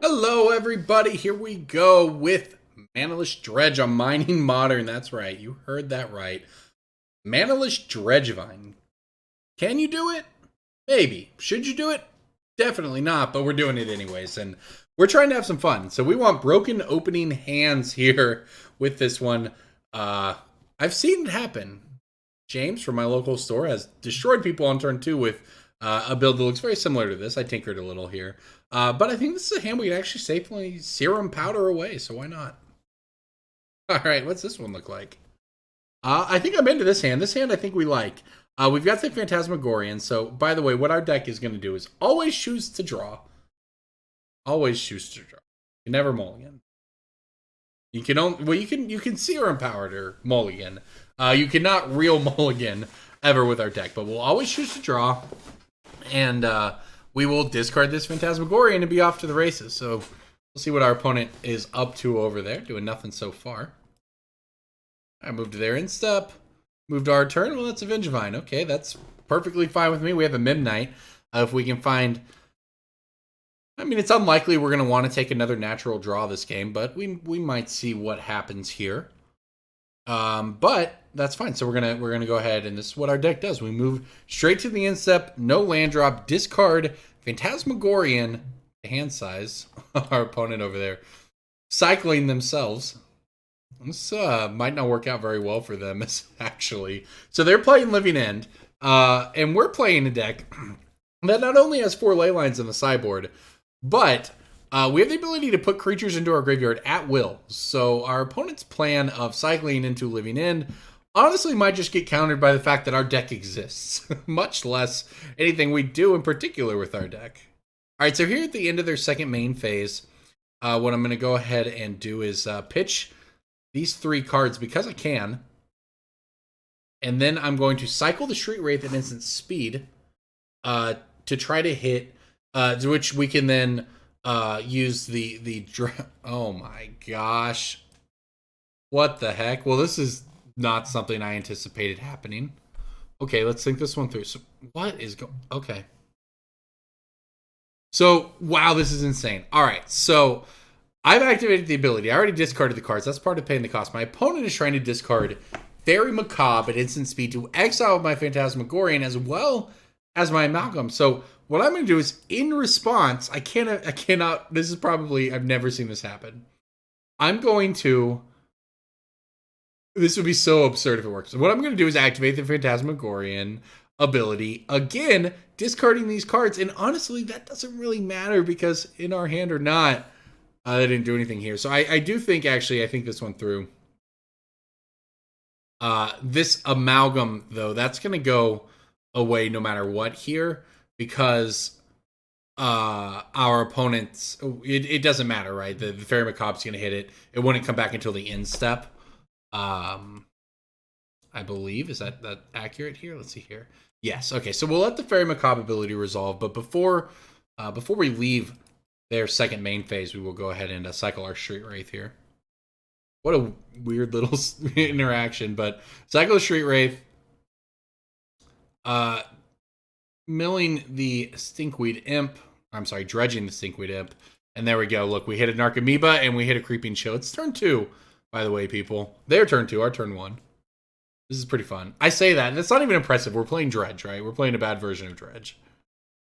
Hello, everybody. Here we go with Manaless Dredge on Mining Modern. That's right. You heard that right. Manaless Dredgevine. Can you do it? Maybe. Should you do it? Definitely not, but we're doing it anyways. And we're trying to have some fun. So we want broken opening hands here with this one. I've seen it happen. James from my local store has destroyed people on turn 2 with a build that looks very similar to this. I tinkered a little here. But I think this is a hand we can actually safely serum powder away, so why not? Alright, what's this one look like? I think I'm into this hand. This hand I think we like. We've got the Phantasmagorian, so by the way, what our deck is going to do is always choose to draw. Always choose to draw. You never mulligan. You can only, well, you can serum powder or mulligan. You cannot real mulligan ever with our deck, but we'll always choose to draw. And we will discard this Phantasmagorian and be off to the races. So we'll see what our opponent is up to over there. Doing nothing so far. I moved to their instep. Moved to our turn. Well, that's a Vengevine. Okay, that's perfectly fine with me. We have a Midnight. If we can find... I mean, it's unlikely we're going to want to take another natural draw this game, but we might see what happens here. But that's fine. So we're gonna go ahead, and this is what our deck does. We move straight to the instep, no land drop, discard Phantasmagorian, hand size, our opponent over there, cycling themselves. This might not work out very well for them, actually. So they're playing Living End, and we're playing a deck that not only has 4 ley lines on the sideboard, but we have the ability to put creatures into our graveyard at will. So our opponent's plan of cycling into Living End honestly might just get countered by the fact that our deck exists, much less anything we do in particular with our deck. All right, so here at the end of their second main phase, what I'm going to go ahead and do is pitch these 3 cards because I can. And then I'm going to cycle the Street Wraith at instant speed to try to hit, which we can then use the oh my gosh. What the heck? Well, this is not something I anticipated happening. Okay, let's think this one through. So what is going... Okay. So, wow, this is insane. All right, so I've activated the ability. I already discarded the cards. That's part of paying the cost. My opponent is trying to discard Very Macabre at instant speed to exile my Phantasmagorian as well as my Amalgam. So what I'm going to do is, in response, I cannot, this is probably, I've never seen this happen. I'm going to... This would be so absurd if it works. So what I'm going to do is activate the Phantasmagorian ability. Again, discarding these cards. And honestly, that doesn't really matter because in our hand or not, they didn't do anything here. So I do think, actually, I think this went through. This Amalgam, though, that's going to go away no matter what here. Because our opponents... It doesn't matter, right? The Fairy Macabre's going to hit it. It wouldn't come back until the end step. I believe. Is that accurate here? Let's see here. Yes. Okay, so we'll let the Fairy Macabre ability resolve, but before we leave their second main phase, we will go ahead and cycle our Street Wraith here. What a weird little interaction, but cycle the Street Wraith, milling the Stinkweed Imp. I'm sorry, dredging the Stinkweed Imp, and there we go. Look, we hit a Narcomoeba and we hit a Creeping Chill. It's turn 2. By the way, people. Their turn 2, our turn 1. This is pretty fun. I say that, and it's not even impressive. We're playing Dredge, right? We're playing a bad version of Dredge.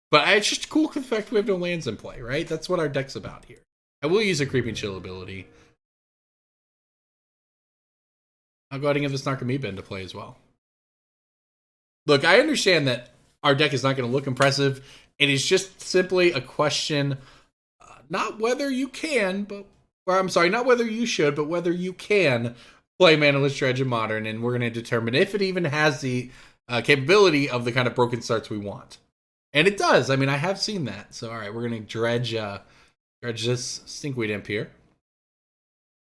But it's just cool for the fact we have no lands in play, right? That's what our deck's about here. I will use a Creeping Chill ability. I'll go ahead and give this Narcomoeba into play as well. Look, I understand that our deck is not going to look impressive. It is just simply a question, not whether you can, but... Or I'm sorry, not whether you should, but whether you can play Manaless Dredge in Modern, and we're going to determine if it even has the capability of the kind of broken starts we want. And it does. I mean, I have seen that. So, all right, we're going to dredge this Stinkweed Imp here.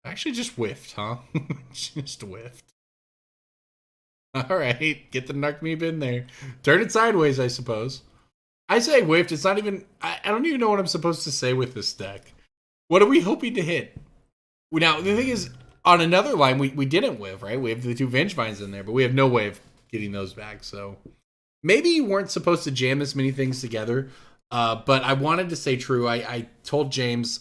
Actually, just whiffed, huh? Just whiffed. All right, get the Narcomoeba in there. Turn it sideways, I suppose. I say whiffed. It's not even... I don't even know what I'm supposed to say with this deck. What are we hoping to hit? Now, the thing is, on another line, we didn't whiff, right? We have the 2 Vengevines in there, but we have no way of getting those back. So maybe you weren't supposed to jam this many things together. But I wanted to stay true. I told James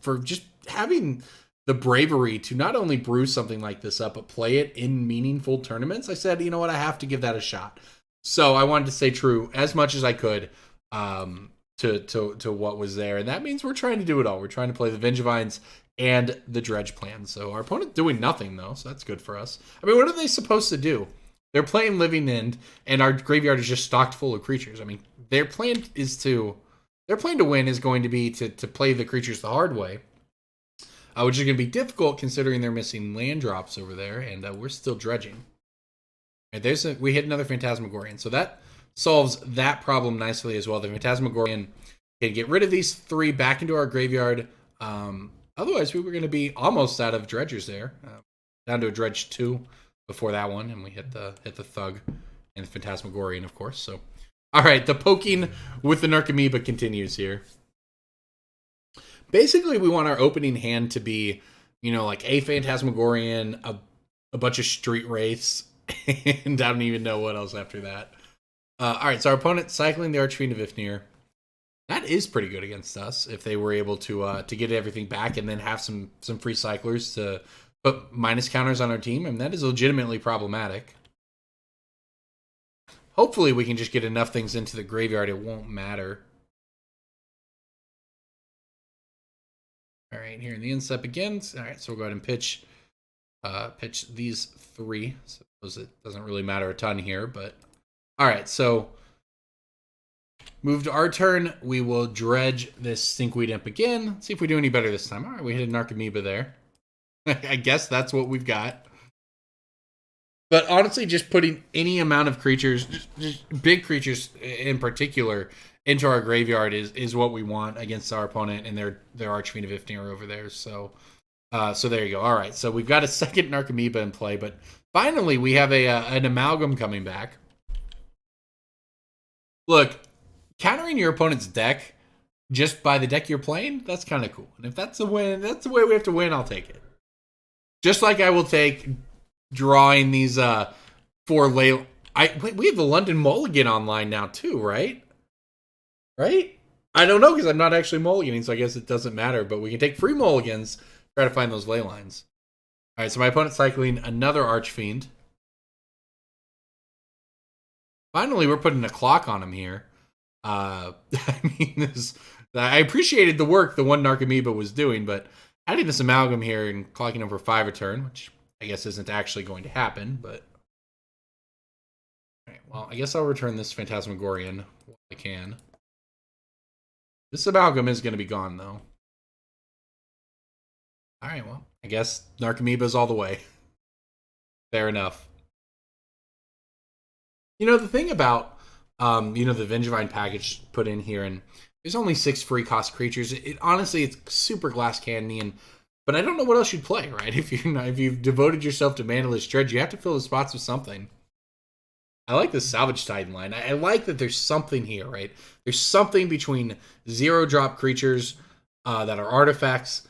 for just having the bravery to not only brew something like this up, but play it in meaningful tournaments. I said, you know what, I have to give that a shot. So I wanted to stay true as much as I could to what was there, and that means we're trying to do it all. We're trying to play the Vengevines and the Dredge plan. So our opponent's doing nothing though, so that's good for us. I mean, what are they supposed to do? They're playing Living End, and our graveyard is just stocked full of creatures. I mean, their plan to win is going to be to play the creatures the hard way, which is going to be difficult considering they're missing land drops over there, and we're still dredging. Right, we hit another Phantasmagorian, so that solves that problem nicely as well. The Phantasmagorian can get rid of these 3 back into our graveyard. Otherwise, we were going to be almost out of dredgers there, down to a dredge 2 before that one, and we hit the Thug and the Phantasmagorian, of course. So, all right, the poking with the Narcomoeba continues here. Basically, we want our opening hand to be, like a Phantasmagorian, a bunch of Street Wraiths, and I don't even know what else after that. All right, so our opponent cycling the Archfiend of Ifnir. That is pretty good against us if they were able to get everything back and then have some free cyclers to put minus counters on our team. I mean, that is legitimately problematic. Hopefully, we can just get enough things into the graveyard, it won't matter. All right, here in the instep again. All right, so we'll go ahead and pitch these 3. Suppose it doesn't really matter a ton here, but all right, so move to our turn. We will dredge this Stinkweed Imp again. Let's see if we do any better this time. All right, we hit a Narcomoeba there. I guess that's what we've got. But honestly, just putting any amount of creatures, just big creatures in particular, into our graveyard is what we want against our opponent and their Archfiend of Ifnir over there. So there you go. All right, so we've got a second Narcomoeba in play, but finally we have an Amalgam coming back. Look, countering your opponent's deck just by the deck you're playing, that's kind of cool. And if that's the win, that's the way we have to win, I'll take it. Just like I will take drawing these 4 lay. We have the London Mulligan online now too, right? Right? I don't know because I'm not actually mulliganing, so I guess it doesn't matter. But we can take free mulligans, try to find those ley lines. All right, so my opponent's cycling another Archfiend. Finally, we're putting a clock on him here. I mean, I appreciated the work the one Narcomoeba was doing, but adding this Amalgam here and clocking him for 5 a turn, which I guess isn't actually going to happen, but all right, well, I guess I'll return this Phantasmagorian while I can. This Amalgam is going to be gone, though. All right, well, I guess Narcomoeba's all the way. Fair enough. The thing about, the Vengevine package put in here, and there's only 6 free cost creatures. Honestly, it's super glass candy, but I don't know what else you'd play, right? If you've devoted yourself to Manaless Dredge, you have to fill the spots with something. I like the Salvage Titan line. I like that there's something here, right? There's something between 0-drop creatures that are artifacts,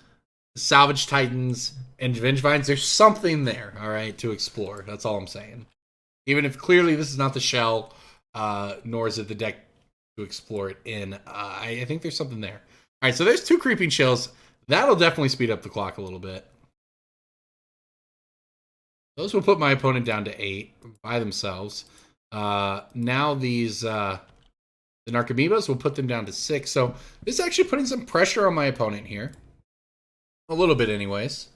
Salvage Titans, and Vengevines. There's something there, all right, to explore. That's all I'm saying. Even if clearly this is not the shell, nor is it the deck to explore it in. I think there's something there. All right, so there's 2 Creeping Shells. That'll definitely speed up the clock a little bit. Those will put my opponent down to 8 by themselves. Now these the Narcomoebas will put them down to 6. So this is actually putting some pressure on my opponent here. A little bit anyways.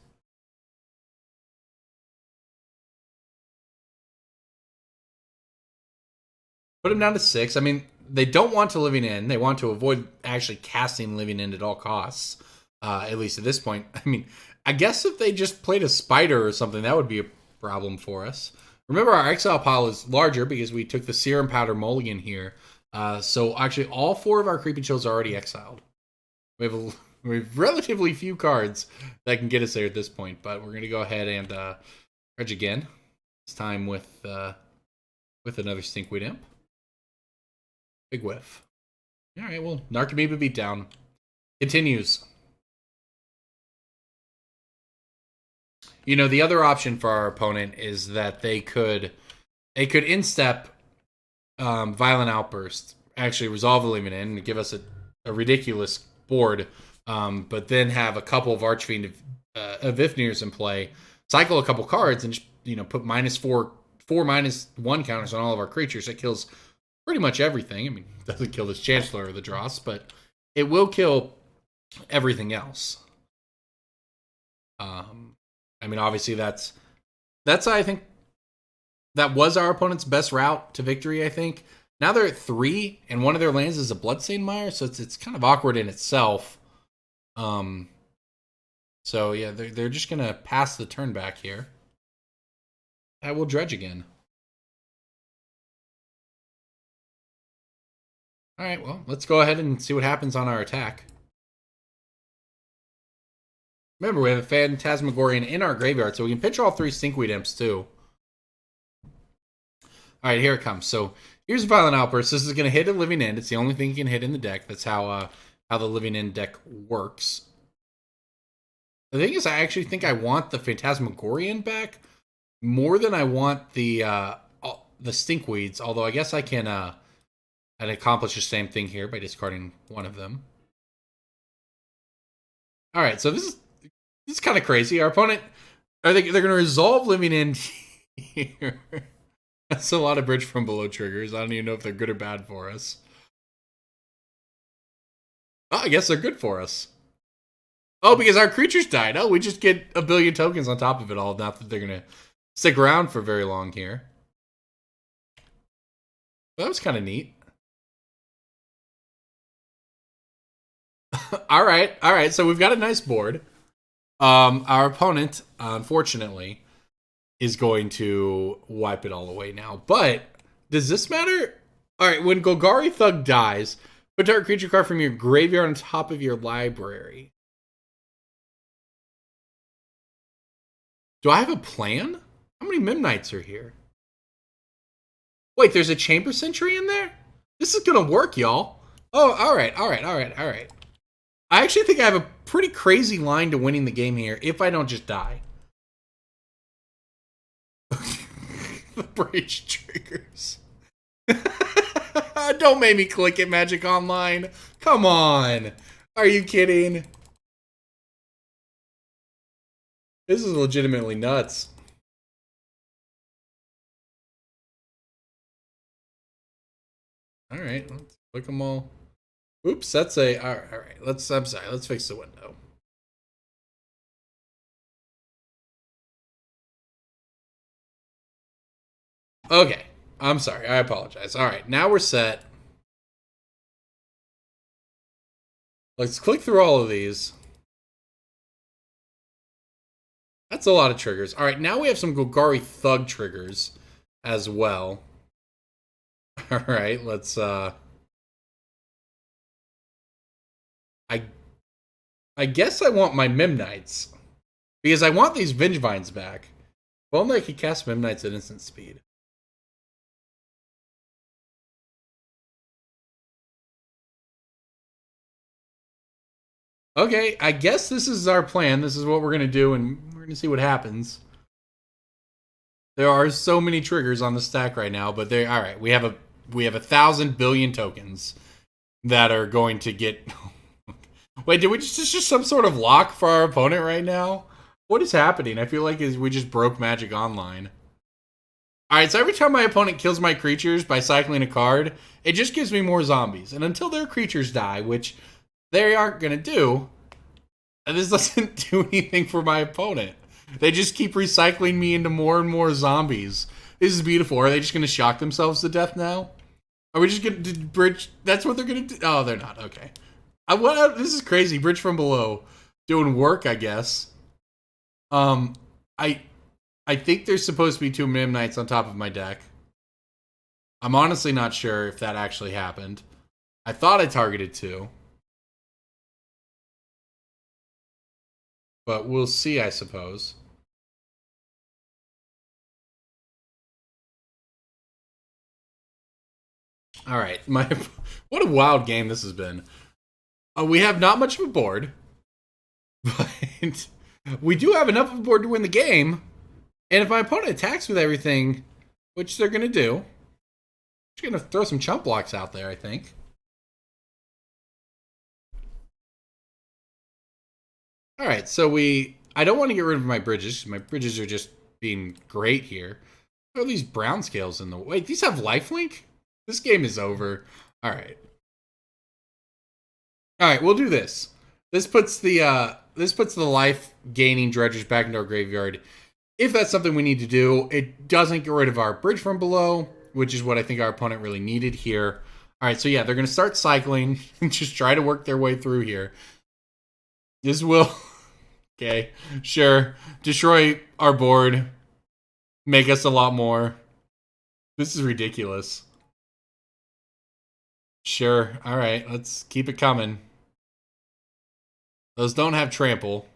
Put him down to 6. I mean, they don't want to Living End. They want to avoid actually casting Living End at all costs. At least at this point. I mean, I guess if they just played a Spider or something, that would be a problem for us. Remember, our exile pile is larger because we took the Serum Powder Mulligan here. So actually, all 4 of our Creeping Shells are already exiled. We have relatively few cards that can get us there at this point, but we're going to go ahead and dredge again. This time with another Stinkweed Imp. Big whiff. All right, well, Narcomoeba beat down. Continues. The other option for our opponent is that they could instep Violent Outburst actually resolve a Living End and give us a ridiculous board, but then have a couple of Archfiend Vifnirs in play, cycle a couple cards, and just, put -4, 4/-1 counters on all of our creatures. It kills pretty much everything. I mean, it doesn't kill this Chancellor or the Dross, but it will kill everything else. I mean, obviously that's I think that was our opponent's best route to victory. I think now they're at 3, and one of their lands is a Bloodstained Mire, so it's kind of awkward in itself. So yeah, they're just gonna pass the turn back here. I will dredge again. All right, well, let's go ahead and see what happens on our attack. Remember, we have a Phantasmagorian in our graveyard, so we can pitch all 3 Stinkweed Imps too. All right, here it comes. So here's Violent Outburst. This is going to hit a Living End. It's the only thing you can hit in the deck. That's how the Living End deck works. The thing is, I actually think I want the Phantasmagorian back more than I want the Stinkweeds. Although I guess I can and accomplish the same thing here by discarding one of them. All right, so this is kind of crazy. Our opponent, they're going to resolve Living End here. That's a lot of Bridge from Below triggers. I don't even know if they're good or bad for us. Oh, I guess they're good for us. Oh, because our creatures died. Oh, we just get a billion tokens on top of it all. Not that they're going to stick around for very long here. That was kind of neat. All right. So we've got a nice board. Our opponent, unfortunately, is going to wipe it all away now. But does this matter? All right, when Golgari Thug dies, put target creature card from your graveyard on top of your library. Do I have a plan? How many Memnites are here? Wait, there's a Chamber Sentry in there? This is gonna work, y'all. Oh, all right. I actually think I have a pretty crazy line to winning the game here if I don't just die. The bridge triggers. Don't make me click it, Magic Online. Come on. Are you kidding? This is legitimately nuts. All right, let's click them all. Oops, that's a... All right, I'm sorry, let's fix the window. Okay, I'm sorry, I apologize. All right, now we're set. Let's click through all of these. That's a lot of triggers. All right, now we have some Golgari Thug triggers as well. All right, let's... I guess I want my Memnites. Because I want these Vengevines back. If only I could cast Memnites at instant speed. Okay, I guess this is our plan. This is what we're going to do, and we're going to see what happens. There are so many triggers on the stack right now, but all right, we have 1,000 billion tokens that are going to get... Wait, did we just some sort of lock for our opponent right now? What is happening? I feel like we just broke Magic Online. Alright, so every time my opponent kills my creatures by cycling a card, it just gives me more zombies. And until their creatures die, which they aren't going to do, this doesn't do anything for my opponent. They just keep recycling me into more and more zombies. This is beautiful. Are they just going to shock themselves to death now? Are we just going to bridge? That's what they're going to do? Oh, they're not. Okay. This is crazy. Bridge from Below doing work, I guess. I think there's supposed to be 2 Memnites on top of my deck. I'm honestly not sure if that actually happened. I thought I targeted 2. But we'll see, I suppose. All right. What a wild game this has been. We have not much of a board, but we do have enough of a board to win the game. And if my opponent attacks with everything, which they're going to do, Just gonna throw some chump blocks out there, I think. All right, so I don't want to get rid of my bridges. My bridges are just being great here. What are these brown scales in the... Wait, these have lifelink? This game is over. All right. All right, we'll do this. This puts the life gaining dredgers back into our graveyard. If that's something we need to do, it doesn't get rid of our bridge from below, which is what I think our opponent really needed here. All right, so yeah, they're going to start cycling and just try to work their way through here. This will, okay, sure, destroy our board, make us a lot more. This is ridiculous. Sure, all right, let's keep it coming. Those don't have trample.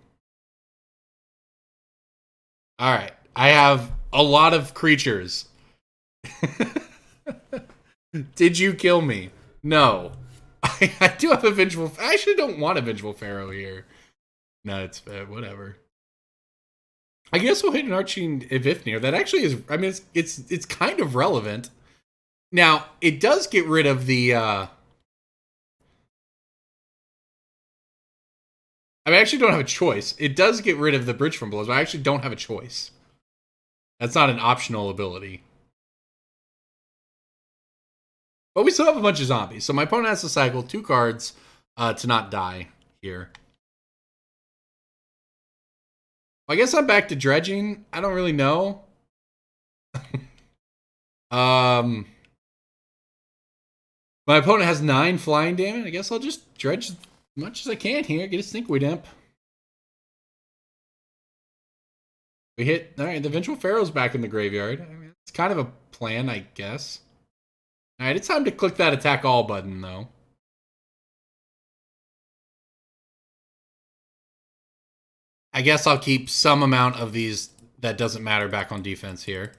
All right, I have a lot of creatures. Did you kill me? No. I do have a Vengeful... I actually don't want a Vengeful Pharaoh here. No, it's whatever. I guess we'll hit an Arching Evifnir. That actually is... I mean, it's kind of relevant. Now, it does get rid of the... I actually don't have a choice. It does get rid of the Bridge from Below, but I actually don't have a choice. That's not an optional ability. But we still have a bunch of zombies. So my opponent has to cycle 2 cards to not die here. I guess I'm back to dredging. I don't really know. My opponent has 9 flying damage. I guess I'll just dredge as much as I can here. Get a Stinkweed Imp. We hit... Alright, the Vengeful Pharaoh's back in the graveyard. I mean, it's kind of a plan, I guess. Alright, it's time to click that attack all button, though. I guess I'll keep some amount of these that doesn't matter back on defense here.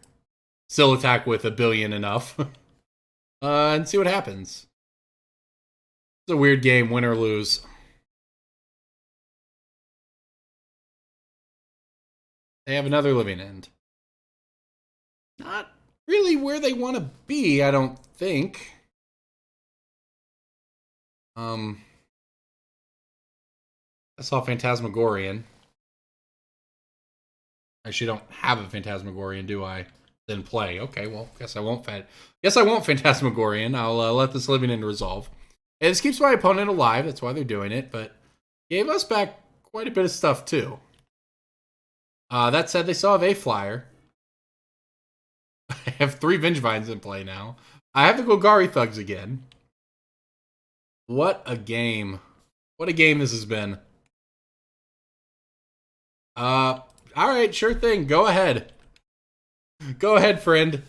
Still attack with a billion enough. And see what happens. It's a weird game, win or lose. They have another living end. Not really where they want to be, I don't think. I saw Phantasmagorian. I actually don't have a Phantasmagorian, do I? Then play. Okay, well, guess I won't Phantasmagorian. I'll let this living end resolve. And this keeps my opponent alive. That's why they're doing it. But gave us back quite a bit of stuff too. That said, they still have a flyer. I have 3 Vengevines in play now. I have the Golgari Thugs again. What a game. What a game this has been. Alright, sure thing. Go ahead. Go ahead, friend.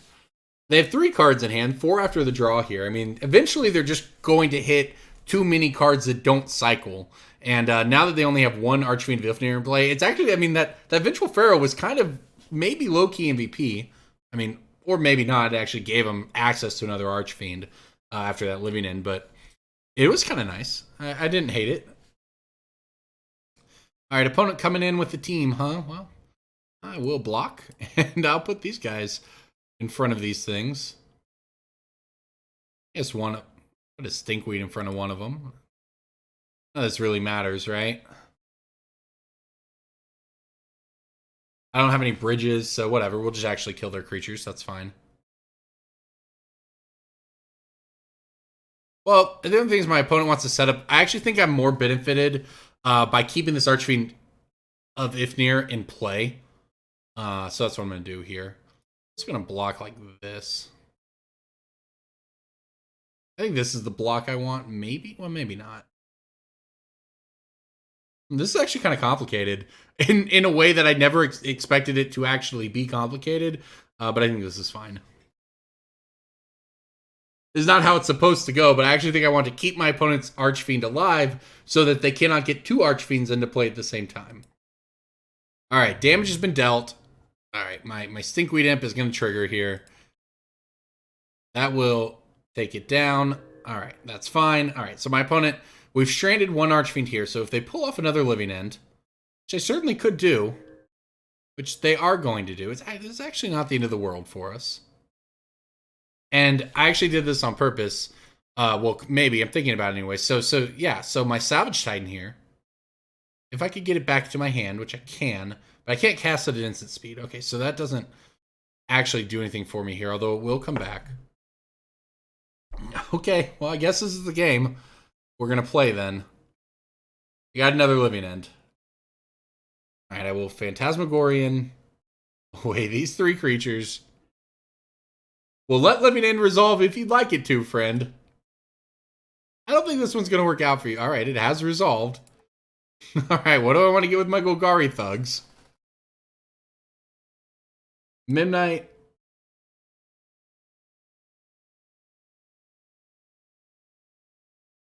They have 3 cards in hand, 4 after the draw here. I mean, eventually they're just going to hit too many cards that don't cycle. And now that they only have 1 Archfiend Vilfnir in play, it's actually, I mean, that Vengeful Pharaoh was kind of maybe low-key MVP. I mean, or maybe not. It actually gave him access to another Archfiend after that living end, but it was kind of nice. I didn't hate it. All right, opponent coming in with the team, huh? Well, I will block, and I'll put these guys in front of these things. I guess put a Stinkweed in front of one of them. None of this really matters, right? I don't have any bridges, so whatever. We'll just actually kill their creatures. That's fine. Well, the other thing is my opponent wants to set up... I actually think I'm more benefited by keeping this Archfiend of Ifnir in play. So that's what I'm going to do here. I'm just going to block like this. I think this is the block I want. Maybe? Well, maybe not. This is actually kind of complicated in a way that I never expected it to actually be complicated. But I think this is fine. This is not how it's supposed to go, but I actually think I want to keep my opponent's Archfiend alive so that they cannot get 2 Archfiends into play at the same time. Alright, damage has been dealt. Alright, my Stinkweed Imp is going to trigger here. That will take it down. Alright, that's fine. Alright, so my opponent, we've stranded 1 Archfiend here, so if they pull off another living end, which they certainly could do, which they are going to do, it's actually not the end of the world for us. And I actually did this on purpose. Well, maybe. I'm thinking about it anyway. Yeah. So my Salvage Titan here, if I could get it back to my hand, which I can, but I can't cast it at instant speed. Okay, so that doesn't actually do anything for me here, although it will come back. Okay, well, I guess this is the game we're going to play then. You got another Living End. Alright, I will Phantasmagorian away these 3 creatures. We'll let Living End resolve if you'd like it to, friend. I don't think this one's going to work out for you. Alright, it has resolved. Alright, what do I want to get with my Golgari thugs? Midnight.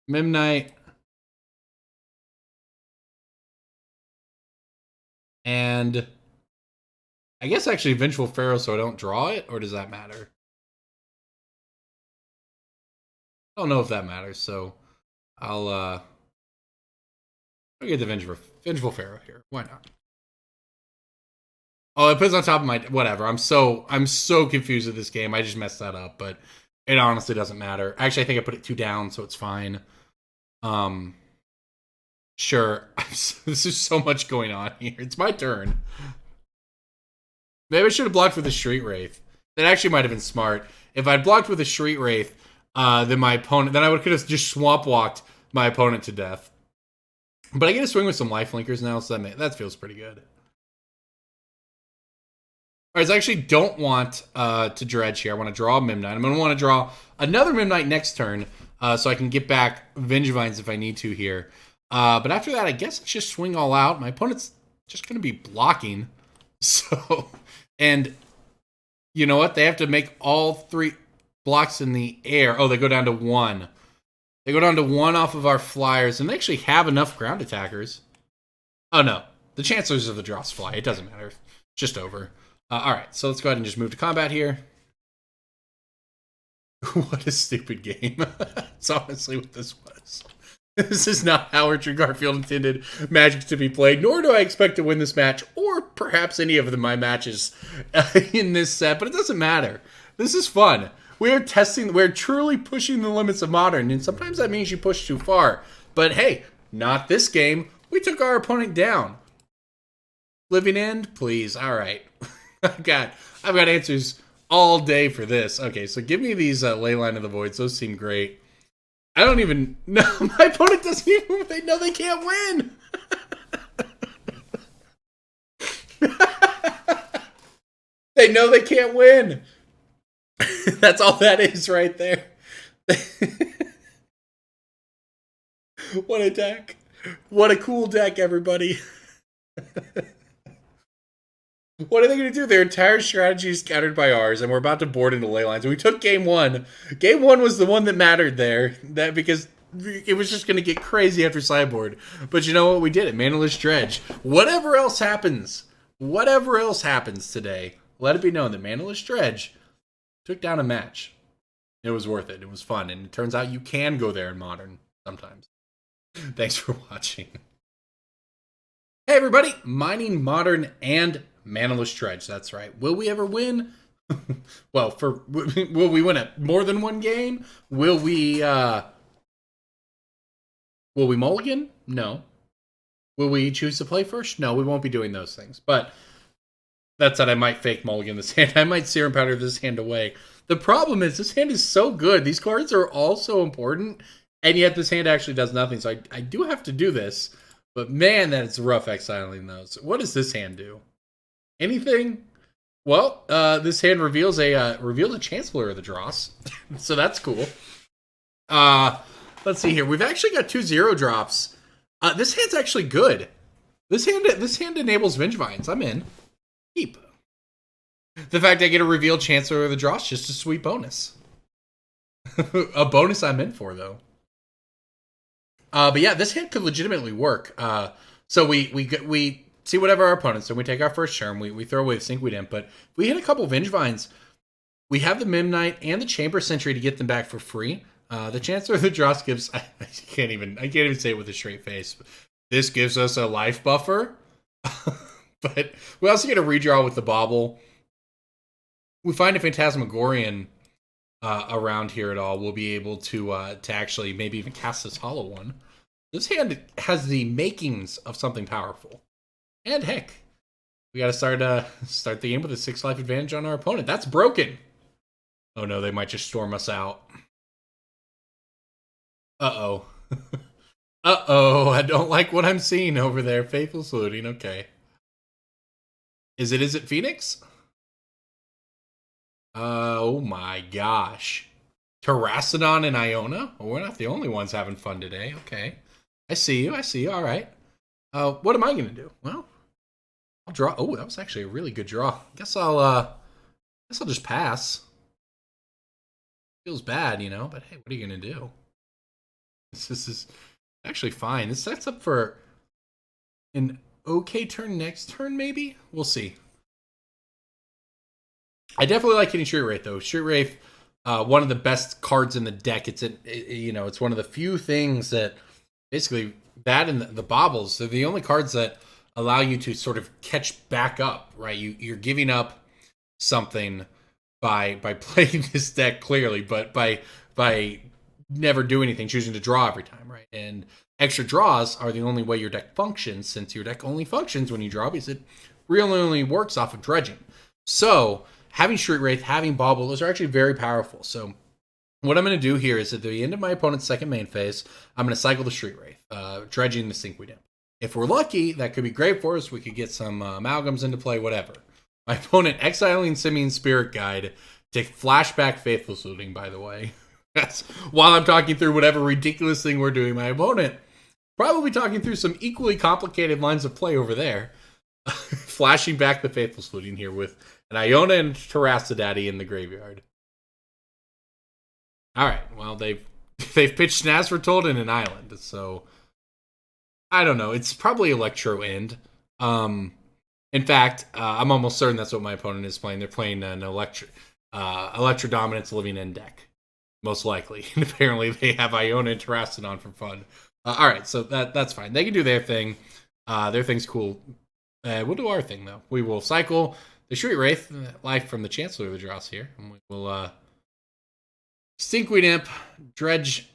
Midnight. And I guess actually Vengeful Pharaoh so I don't draw it, or does that matter? I don't know if that matters, so I'll get the Vengeful Pharaoh here. Why not? Oh, it puts on top of my whatever. I'm so confused with this game. I just messed that up, but it honestly doesn't matter. Actually, I think I put it 2 down, so it's fine. Sure. This is so much going on here. It's my turn. Maybe I should have blocked with a Street Wraith. That actually might have been smart. If I'd blocked with a Street Wraith, then I could have just swamp walked my opponent to death. But I get to swing with some lifelinkers now, so that feels pretty good. Alright, so I actually don't want to dredge here. I want to draw a Midnight. I'm going to want to draw another Midnight next turn, so I can get back Vengevines if I need to here. But after that, I guess it's just swing all out. My opponent's just going to be blocking. So, and you know what? They have to make all 3 blocks in the air. Oh, they go down to 1. They go down to 1 off of our flyers, and they actually have enough ground attackers. Oh, no. The Chancellors of the Dross fly. It doesn't matter. It's just over. Alright, so let's go ahead and just move to combat here. What a stupid game. That's honestly what this was. This is not how Richard Garfield intended Magic to be played, nor do I expect to win this match, or perhaps any of my matches in this set, but it doesn't matter. This is fun. We're truly pushing the limits of Modern, and sometimes that means you push too far. But hey, not this game. We took our opponent down. Living End, please. Alright. I've got answers all day for this. Okay, so give me these Leyline of the Voids. Those seem great. I don't even know. My opponent doesn't even. They know they can't win. They know they can't win. That's all that is right there. What a deck. What a cool deck, everybody. What are they going to do? Their entire strategy is scattered by ours, and we're about to board into ley lines. We took game 1. Game 1 was the one that mattered there, because it was just going to get crazy after sideboard. But you know what? We did it. Manaless Dredge. Whatever else happens today, let it be known that Manaless Dredge took down a match. It was worth it. It was fun, and it turns out you can go there in Modern sometimes. Thanks for watching. Hey everybody, mining Modern and Manaless Dredge, that's right. Will we ever win? Well, will we win at more than one game? Will we mulligan? No. Will we choose to play first? No, we won't be doing those things. But that said, I might fake mulligan this hand. I might Serum Powder this hand away. The problem is this hand is so good. These cards are all so important, and yet this hand actually does nothing. So I do have to do this. But man, that is rough exiling those. What does this hand do? Anything? Well, this hand reveals a Chancellor of the Dross, so that's cool. Let's see here. We've actually got 2 0 drops. This hand's actually good. This hand enables Vengevines. I'm in. Keep. The fact I get a reveal Chancellor of the Dross, just a sweet bonus. A bonus I'm in for though. But yeah, this hand could legitimately work. So we see whatever our opponents do. We take our first turn. We throw away the Sinkweed Imp, but if we hit a couple Vengevines, we have the Midnight and the Chamber Sentry to get them back for free. The Chancellor of the Dross gives I can't even say it with a straight face. This gives us a life buffer. But we also get a redraw with the Bauble. We find a Phantasmagorian. around here at all, we'll be able to actually maybe even cast this hollow one. This hand has the makings of something powerful. And heck, we got to start the game with a 6 life advantage on our opponent. That's broken. Oh no, they might just storm us out. Uh-oh. Uh-oh, I don't like what I'm seeing over there. Faithful Saluting, okay. Is it Phoenix? Oh my gosh. Terracodon and Iona? Well, we're not the only ones having fun today. Okay. I see you. All right. What am I going to do? Well, I'll draw. Oh, that was actually a really good draw. Guess I'll just pass. Feels bad, you know, but hey, what are you going to do? This is actually fine. This sets up for an okay turn next turn, maybe? We'll see. I definitely like hitting Street Wraith, though. Street Wraith, one of the best cards in the deck. It's one of the few things that basically that and the baubles, they're the only cards that allow you to sort of catch back up, right? You're giving up something by playing this deck clearly, but by never doing anything, choosing to draw every time, right? And extra draws are the only way your deck functions, since your deck only functions when you draw, because it really only works off of dredging. So having Street Wraith, having Bauble, those are actually very powerful. So what I'm going to do here is at the end of my opponent's second main phase, I'm going to cycle the Street Wraith, dredging the Stinkweed Imp. If we're lucky, that could be great for us. We could get some amalgams into play, whatever. My opponent exiling Simian Spirit Guide to flashback Faithful Saluting, by the way. That's while I'm talking through whatever ridiculous thing we're doing. My opponent probably talking through some equally complicated lines of play over there. Flashing back the Faithful Saluting here with an Iona and Terracodon in the graveyard. All right, well they've pitched Snazfertold in an island, so I don't know. It's probably Electro end. In fact, I'm almost certain that's what my opponent is playing. They're playing an Electro Dominance Living End deck, most likely. And apparently they have Iona and Terracodon for fun. All right, so that's fine. They can do their thing. Their thing's cool. We'll do our thing, though. We will cycle the Street Wraith, life from the Chancellor of the Dross here. And we will Stinkweed Imp, Dredge,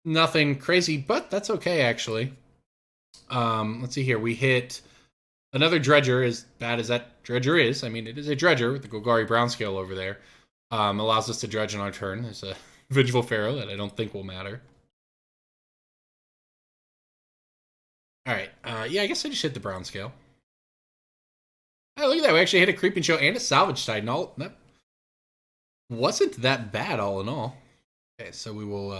nothing crazy, but that's okay, actually. Let's see here. We hit another Dredger, as bad as that Dredger is. I mean, it is a Dredger with the Golgari Brown Scale over there. Allows us to dredge on our turn. There's a Vengevine Pharaoh that I don't think will matter. All right. Yeah, I guess I just hit the Brown Scale. Oh, look at that. We actually hit a Creeping Show and a Salvage Titan. That wasn't that bad, all in all. Okay, so we will...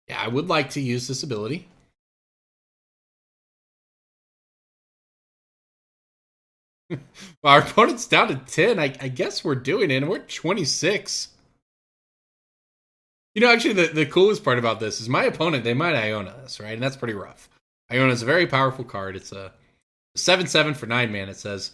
yeah, I would like to use this ability. Well, our opponent's down to 10. I guess we're doing it, and we're 26. You know, actually, the coolest part about this is my opponent, they might Iona us, right? And that's pretty rough. Iona is a very powerful card. It's a 7/7 for 9 mana. It says,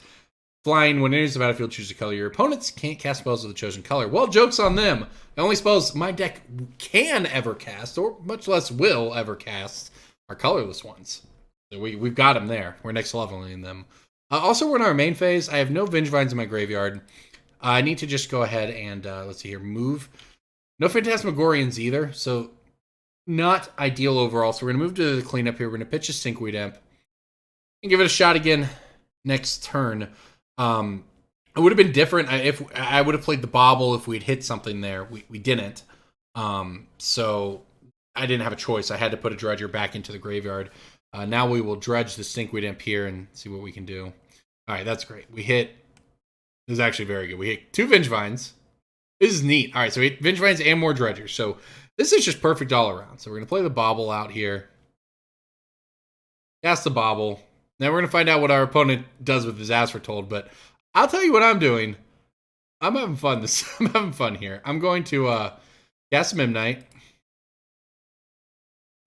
flying, when it enters the battlefield, choose a color. Your opponents can't cast spells of the chosen color. Well, joke's on them. The only spells my deck can ever cast, or much less will ever cast, are colorless ones. So we've got them there. We're next leveling them. Also, we're in our main phase. I have no Vengevines in my graveyard. I need to just go ahead and, let's see here, move. No Phantasmagorians either, so not ideal overall. So we're going to move to the cleanup here. We're going to pitch a Stinkweed Imp and give it a shot again next turn. It would have been different if I would have played the Bauble if we'd hit something there. We didn't. So I didn't have a choice. I had to put a Dredger back into the graveyard. Now we will dredge the Stinkweed Imp here and see what we can do. All right, that's great. We hit... This is actually very good. We hit 2 Vengevines. This is neat. All right, so we hit Vengevines and more Dredgers. So this is just perfect all around. So we're going to play the Bauble out here. Cast the Bauble. Now we're going to find out what our opponent does with his Asphertold. But I'll tell you what I'm doing. I'm having fun. I'm having fun here. I'm going to cast Memnite.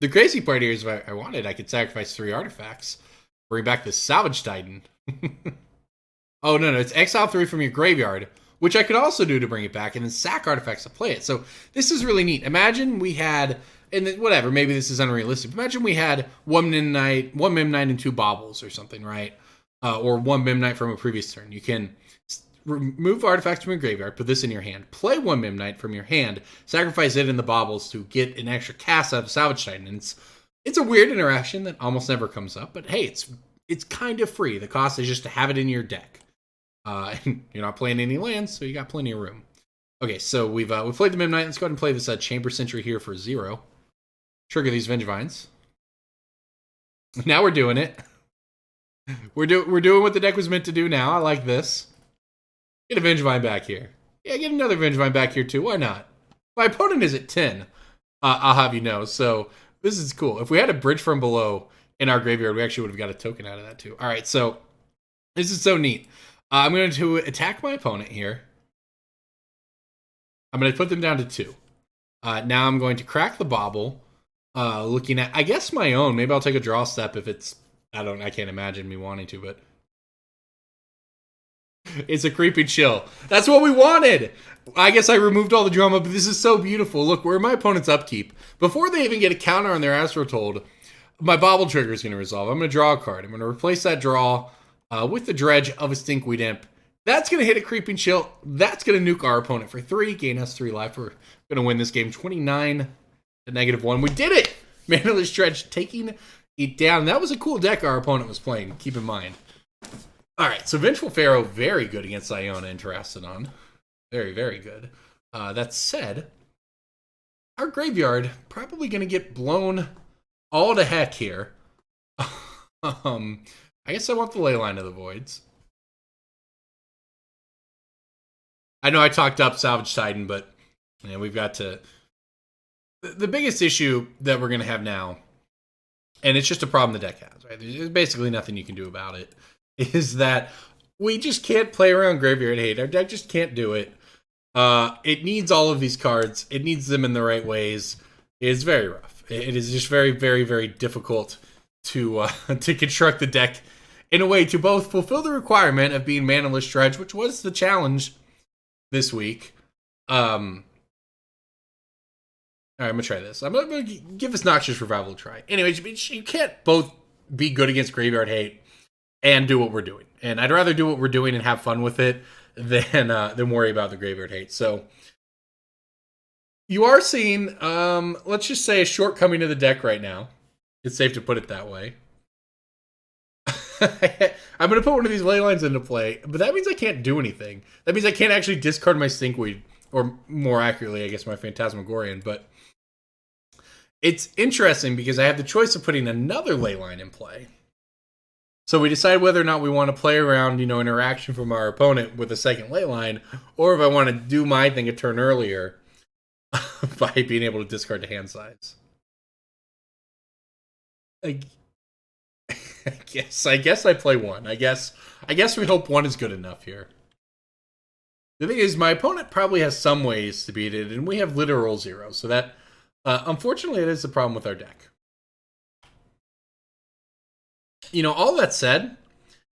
The crazy part here is if I wanted, I could sacrifice 3 artifacts. Bring back the Salvage Titan. Oh, no, it's exile 3 from your graveyard, which I could also do to bring it back, and then sack artifacts to play it. So this is really neat. Imagine we had, and whatever, maybe this is unrealistic. Imagine we had 1 Memnite and 2 Baubles or something, right? Or 1 Memnite from a previous turn. You can remove artifacts from your graveyard, put this in your hand, play one Midnight from your hand, sacrifice it in the baubles to get an extra cast out of Salvage Titan. And it's a weird interaction that almost never comes up, but hey, it's kind of free. The cost is just to have it in your deck. And you're not playing any lands, so you got plenty of room. Okay, so we've played the Midnight. Let's go ahead and play this Chamber Sentry here for 0. Trigger these Vengevines. Now we're doing it. We're doing what the deck was meant to do now. I like this. Get a Vengevine back here. Yeah, get another Vengevine back here too. Why not? My opponent is at 10. I'll have you know. So this is cool. If we had a Bridge from Below in our graveyard, we actually would have got a token out of that too. All right, so this is so neat. I'm going to attack my opponent here. I'm going to put them down to 2. Now I'm going to crack the bauble. Looking at, I guess, my own. Maybe I'll take a draw step if it's, I can't imagine me wanting to, but it's a creepy chill. That's what we wanted. I guess I removed all the drama, but this is so beautiful. Look, we're my opponent's upkeep. Before they even get a counter on their Astrotold, my bauble trigger is going to resolve. I'm going to draw a card. I'm going to replace that draw with the Dredge of a Stinkweed Imp. That's going to hit a Creeping Chill. That's going to nuke our opponent for 3. Gain us 3 life. We're going to win this game 29 to -1. We did it! Manaless Dredge taking it down. That was a cool deck our opponent was playing, keep in mind. Alright, so Vengeful Pharaoh, very good against Iona and Terastodon. Very, very good. That said, our graveyard probably going to get blown all to heck here. I guess I want the Leyline of the Voids. I know I talked up Salvage Titan, but we've got to... The biggest issue that we're going to have now, and it's just a problem the deck has, right? There's basically nothing you can do about it, is that we just can't play around Graveyard Hate. Our deck just can't do it. It needs all of these cards. It needs them in the right ways. It's very rough. It is just very, very, very difficult to construct the deck in a way to both fulfill the requirement of being Manaless Dredge, which was the challenge this week. All right, I'm going to try this. I'm going to give this Noxious Revival a try. Anyways, you can't both be good against Graveyard Hate and do what we're doing. And I'd rather do what we're doing and have fun with it than worry about the Graveyard Hate. So you are seeing, let's just say, a shortcoming of the deck right now. It's safe to put it that way. I'm going to put one of these Leylines into play, but that means I can't do anything. That means I can't actually discard my Stinkweed, or more accurately, I guess, my Phantasmagorian. But it's interesting because I have the choice of putting another Leyline in play. So we decide whether or not we want to play around, interaction from our opponent with a second Leyline, or if I want to do my thing a turn earlier by being able to discard the hand size. I guess I play one. I guess we hope one is good enough here. The thing is, my opponent probably has some ways to beat it, and we have literal 0. So that, unfortunately, it is the problem with our deck. All that said,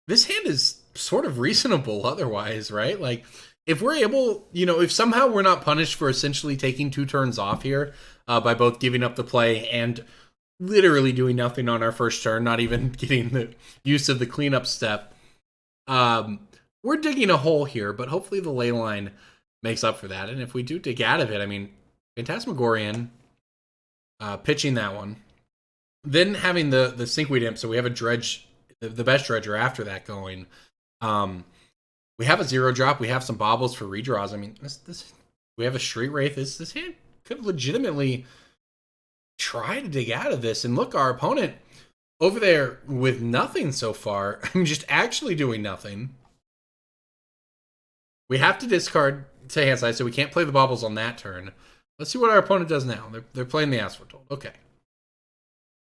this hand is sort of reasonable otherwise, right? Like, if we're able, if somehow we're not punished for essentially taking 2 turns off here, by both giving up the play and literally doing nothing on our first turn, not even getting the use of the cleanup step, we're digging a hole here, but hopefully the Leyline makes up for that. And if we do dig out of it, Phantasmagorian, pitching that one, then having the Stinkweed Imp, so we have a Dredge, the best Dredger after that going. We have a 0-drop, we have some baubles for redraws. This we have a Street Wraith. This hand could legitimately try to dig out of this. And look, our opponent over there with nothing so far. Just actually doing nothing. We have to discard to hand size, so we can't play the baubles on that turn. Let's see what our opponent does now. They're playing the Asphalt. Okay.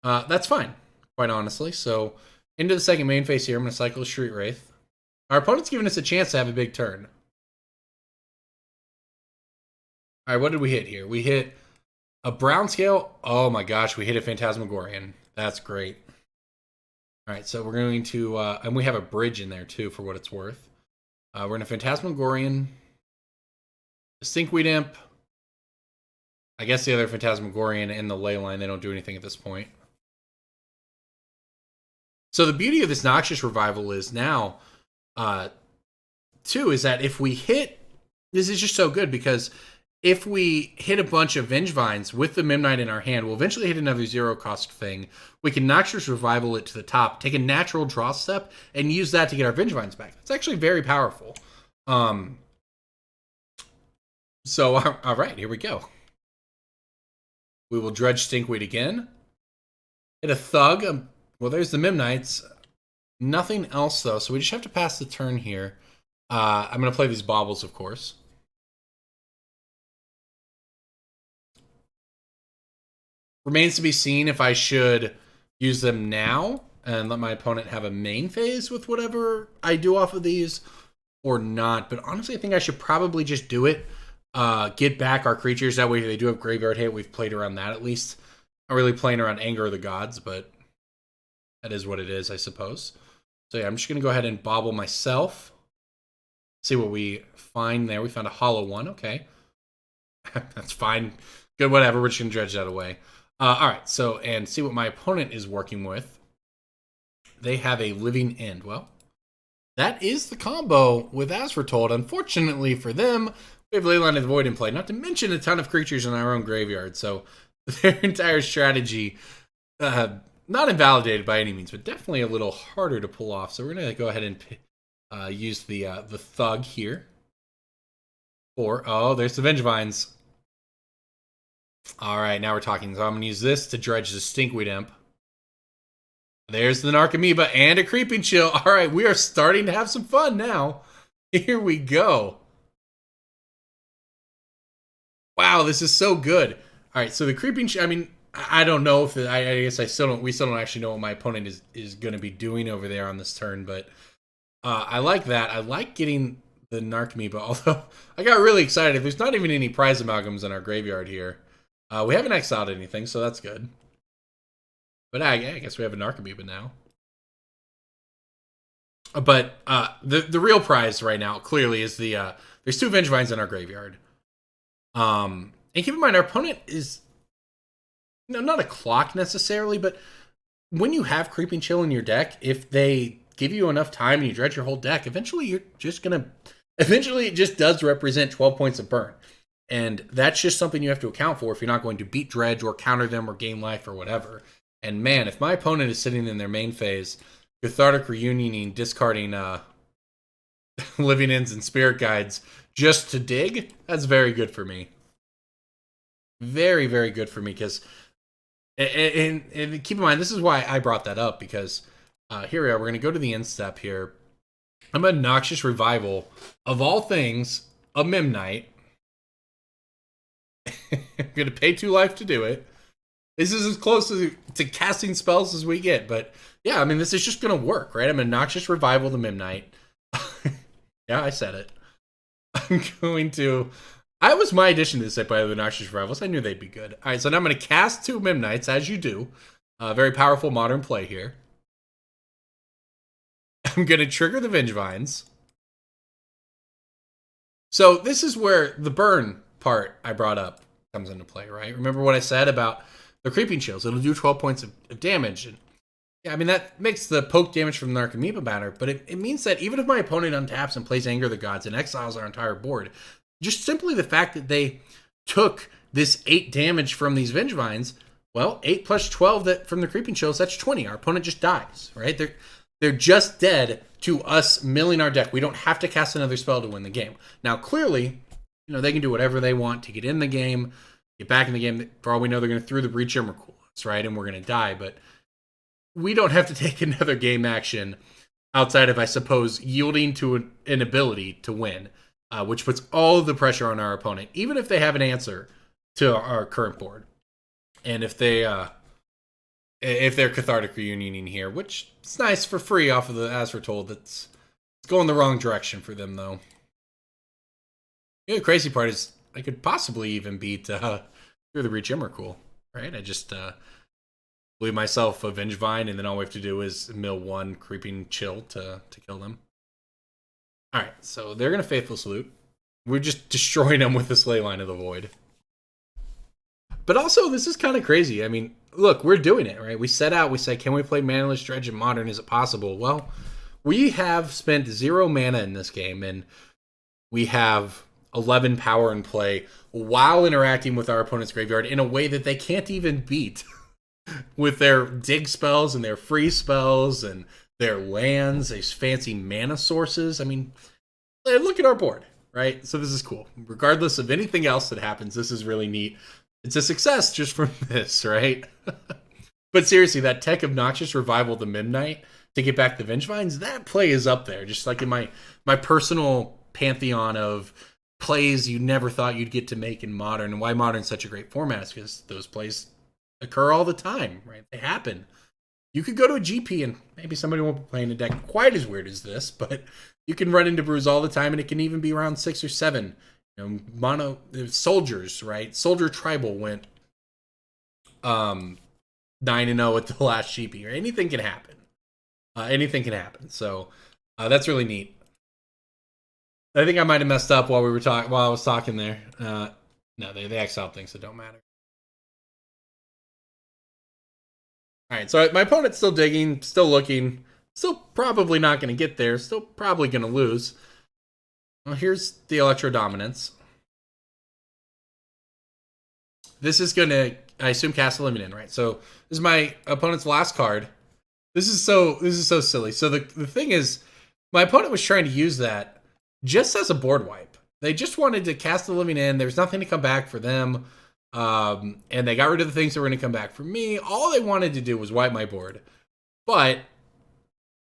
That's fine, quite honestly. So into the second main phase here, I'm going to cycle a Street Wraith. Our opponent's giving us a chance to have a big turn. All right, what did we hit here? We hit a Brown Scale. Oh my gosh, we hit a Phantasmagorian. That's great. All right, so we're going to, and we have a bridge in there too, for what it's worth. We're going to Phantasmagorian, the Stinkweed Imp. I guess the other Phantasmagorian and the Leyline, they don't do anything at this point. So the beauty of this Noxious Revival is now, too, is that if we hit, this is just so good because if we hit a bunch of Vengevines with the Mimnite in our hand, we'll eventually hit another 0-cost thing. We can Noxious Revival it to the top, take a natural draw step, and use that to get our Vengevines back. It's actually very powerful. So, all right, here we go. We will Dredge Stinkweed again. Hit a Thug. Well, there's the Mimnites. Nothing else, though, so we just have to pass the turn here. I'm going to play these Baubles, of course. Remains to be seen if I should use them now and let my opponent have a main phase with whatever I do off of these or not. But honestly, I think I should probably just do it. Get back our creatures. That way they do have graveyard hit. We've played around that at least. Not really playing around Anger of the Gods, but that is what it is, I suppose. So yeah, I'm just going to go ahead and Bauble myself. See what we find there. We found a hollow one. Okay. That's fine. Good, whatever. We're just going to dredge that away. All right, so, and see what my opponent is working with. They have a Living End. Well, that is the combo with As Foretold. Unfortunately for them, we have Leyline of the Void in play, not to mention a ton of creatures in our own graveyard. So their entire strategy, not invalidated by any means, but definitely a little harder to pull off. So we're going to go ahead and use the Thug here. Oh, there's the Vengevines. All right, now we're talking. So I'm going to use this to dredge the Stinkweed Imp. There's the Narcomoeba and a Creeping Chill. All right, we are starting to have some fun now. Here we go. Wow, this is so good. All right, so the Creeping Chill, I mean, I don't know if, I guess we still don't actually know what my opponent is going to be doing over there on this turn, but I like that. I like getting the Narcomoeba, although I got really excited. There's not even any Prized Amalgams in our graveyard here. We haven't exiled anything, so that's good. But I guess we have a Narcomoeba now. But the real prize right now, clearly, is the there's 2 Vengevines in our graveyard. And keep in mind, our opponent is not a clock necessarily, but when you have Creeping Chill in your deck, if they give you enough time and you dredge your whole deck, eventually you're just gonna. Eventually, it just does represent 12 points of burn. And that's just something you have to account for if you're not going to beat Dredge or counter them or gain life or whatever. And man, if my opponent is sitting in their main phase, Cathartic Reunioning, discarding Living Ends and Spirit Guides just to dig, that's very good for me. Very, very good for me because, and keep in mind, this is why I brought that up because here we are. We're going to go to the end step here. I'm a Noxious Revival, of all things, a Mimnite. I'm going to pay 2 life to do it. This is as close to casting spells as we get. But yeah, I mean, this is just going to work, right? I'm a Noxious Revival the Mimnite. Yeah, I said it. I'm going to... I was my addition to this set by the Noxious Rivals. I knew they'd be good. All right, so now I'm going to cast 2 Mimnites, as you do. Very powerful modern play here. I'm going to trigger the Vengevines. So this is where the burn part I brought up comes into play, right? Remember what I said about the Creeping Chills. It'll do 12 points of damage. And yeah, I mean, that makes the poke damage from the Narcomoeba matter, but it means that even if my opponent untaps and plays Anger of the Gods and exiles our entire board, just simply the fact that they took this 8 damage from these Vengevines, well, 8 plus 12 from the Creeping Chills, that's 20. Our opponent just dies, right? They're just dead to us milling our deck. We don't have to cast another spell to win the game. Now, clearly, they can do whatever they want to get in the game, get back in the game. For all we know, they're going to throw the Breach Immercoolers, right? And we're going to die. But we don't have to take another game action outside of, I suppose, yielding to an ability to win, which puts all of the pressure on our opponent, even if they have an answer to our current board. And if they're Cathartic Reunioning here, which is nice for free off of the As Foretold, it's going the wrong direction for them, though. The crazy part is I could possibly even beat through the Breach Immercool, right? I just believe myself a Vengevine, and then all we have to do is mill 1 Creeping Chill to kill them. All right, so they're going to Faithful Salute. We're just destroying them with this Leyline of the Void. But also, this is kind of crazy. I mean, look, we're doing it, right? We set out, we said, can we play Manaless, Dredge, and Modern? Is it possible? Well, we have spent 0 mana in this game, and we have 11 power in play while interacting with our opponent's graveyard in a way that they can't even beat with their dig spells and their freeze spells and their lands, these fancy mana sources. I mean, look at our board, right? So this is cool. Regardless of anything else that happens, this is really neat. It's a success just from this, right? But seriously, that Tech Obnoxious Revival the Midnight to get back the Vengevines, that play is up there. Just like in my personal pantheon of plays you never thought you'd get to make in Modern. And why Modern's such a great format is because those plays occur all the time, right? They happen. You could go to a GP and maybe somebody won't be playing a deck quite as weird as this, but you can run into brews all the time, and it can even be around 6 or 7. You know, soldiers, right? Soldier Tribal went 9-0 at the last GP. Right? Anything can happen. Anything can happen. So that's really neat. I think I might have messed up while I was talking there. No, they exiled things that don't matter. All right, so my opponent's still digging, still looking, still probably not going to get there, still probably going to lose. Well, here's the Electro Dominance. This is going to, I assume, cast Eliminate, right? So this is my opponent's last card. This is so silly. So the thing is, my opponent was trying to use that just as a board wipe. They just wanted to cast the Living End. There's nothing to come back for them. And they got rid of the things that were going to come back for me. All they wanted to do was wipe my board. But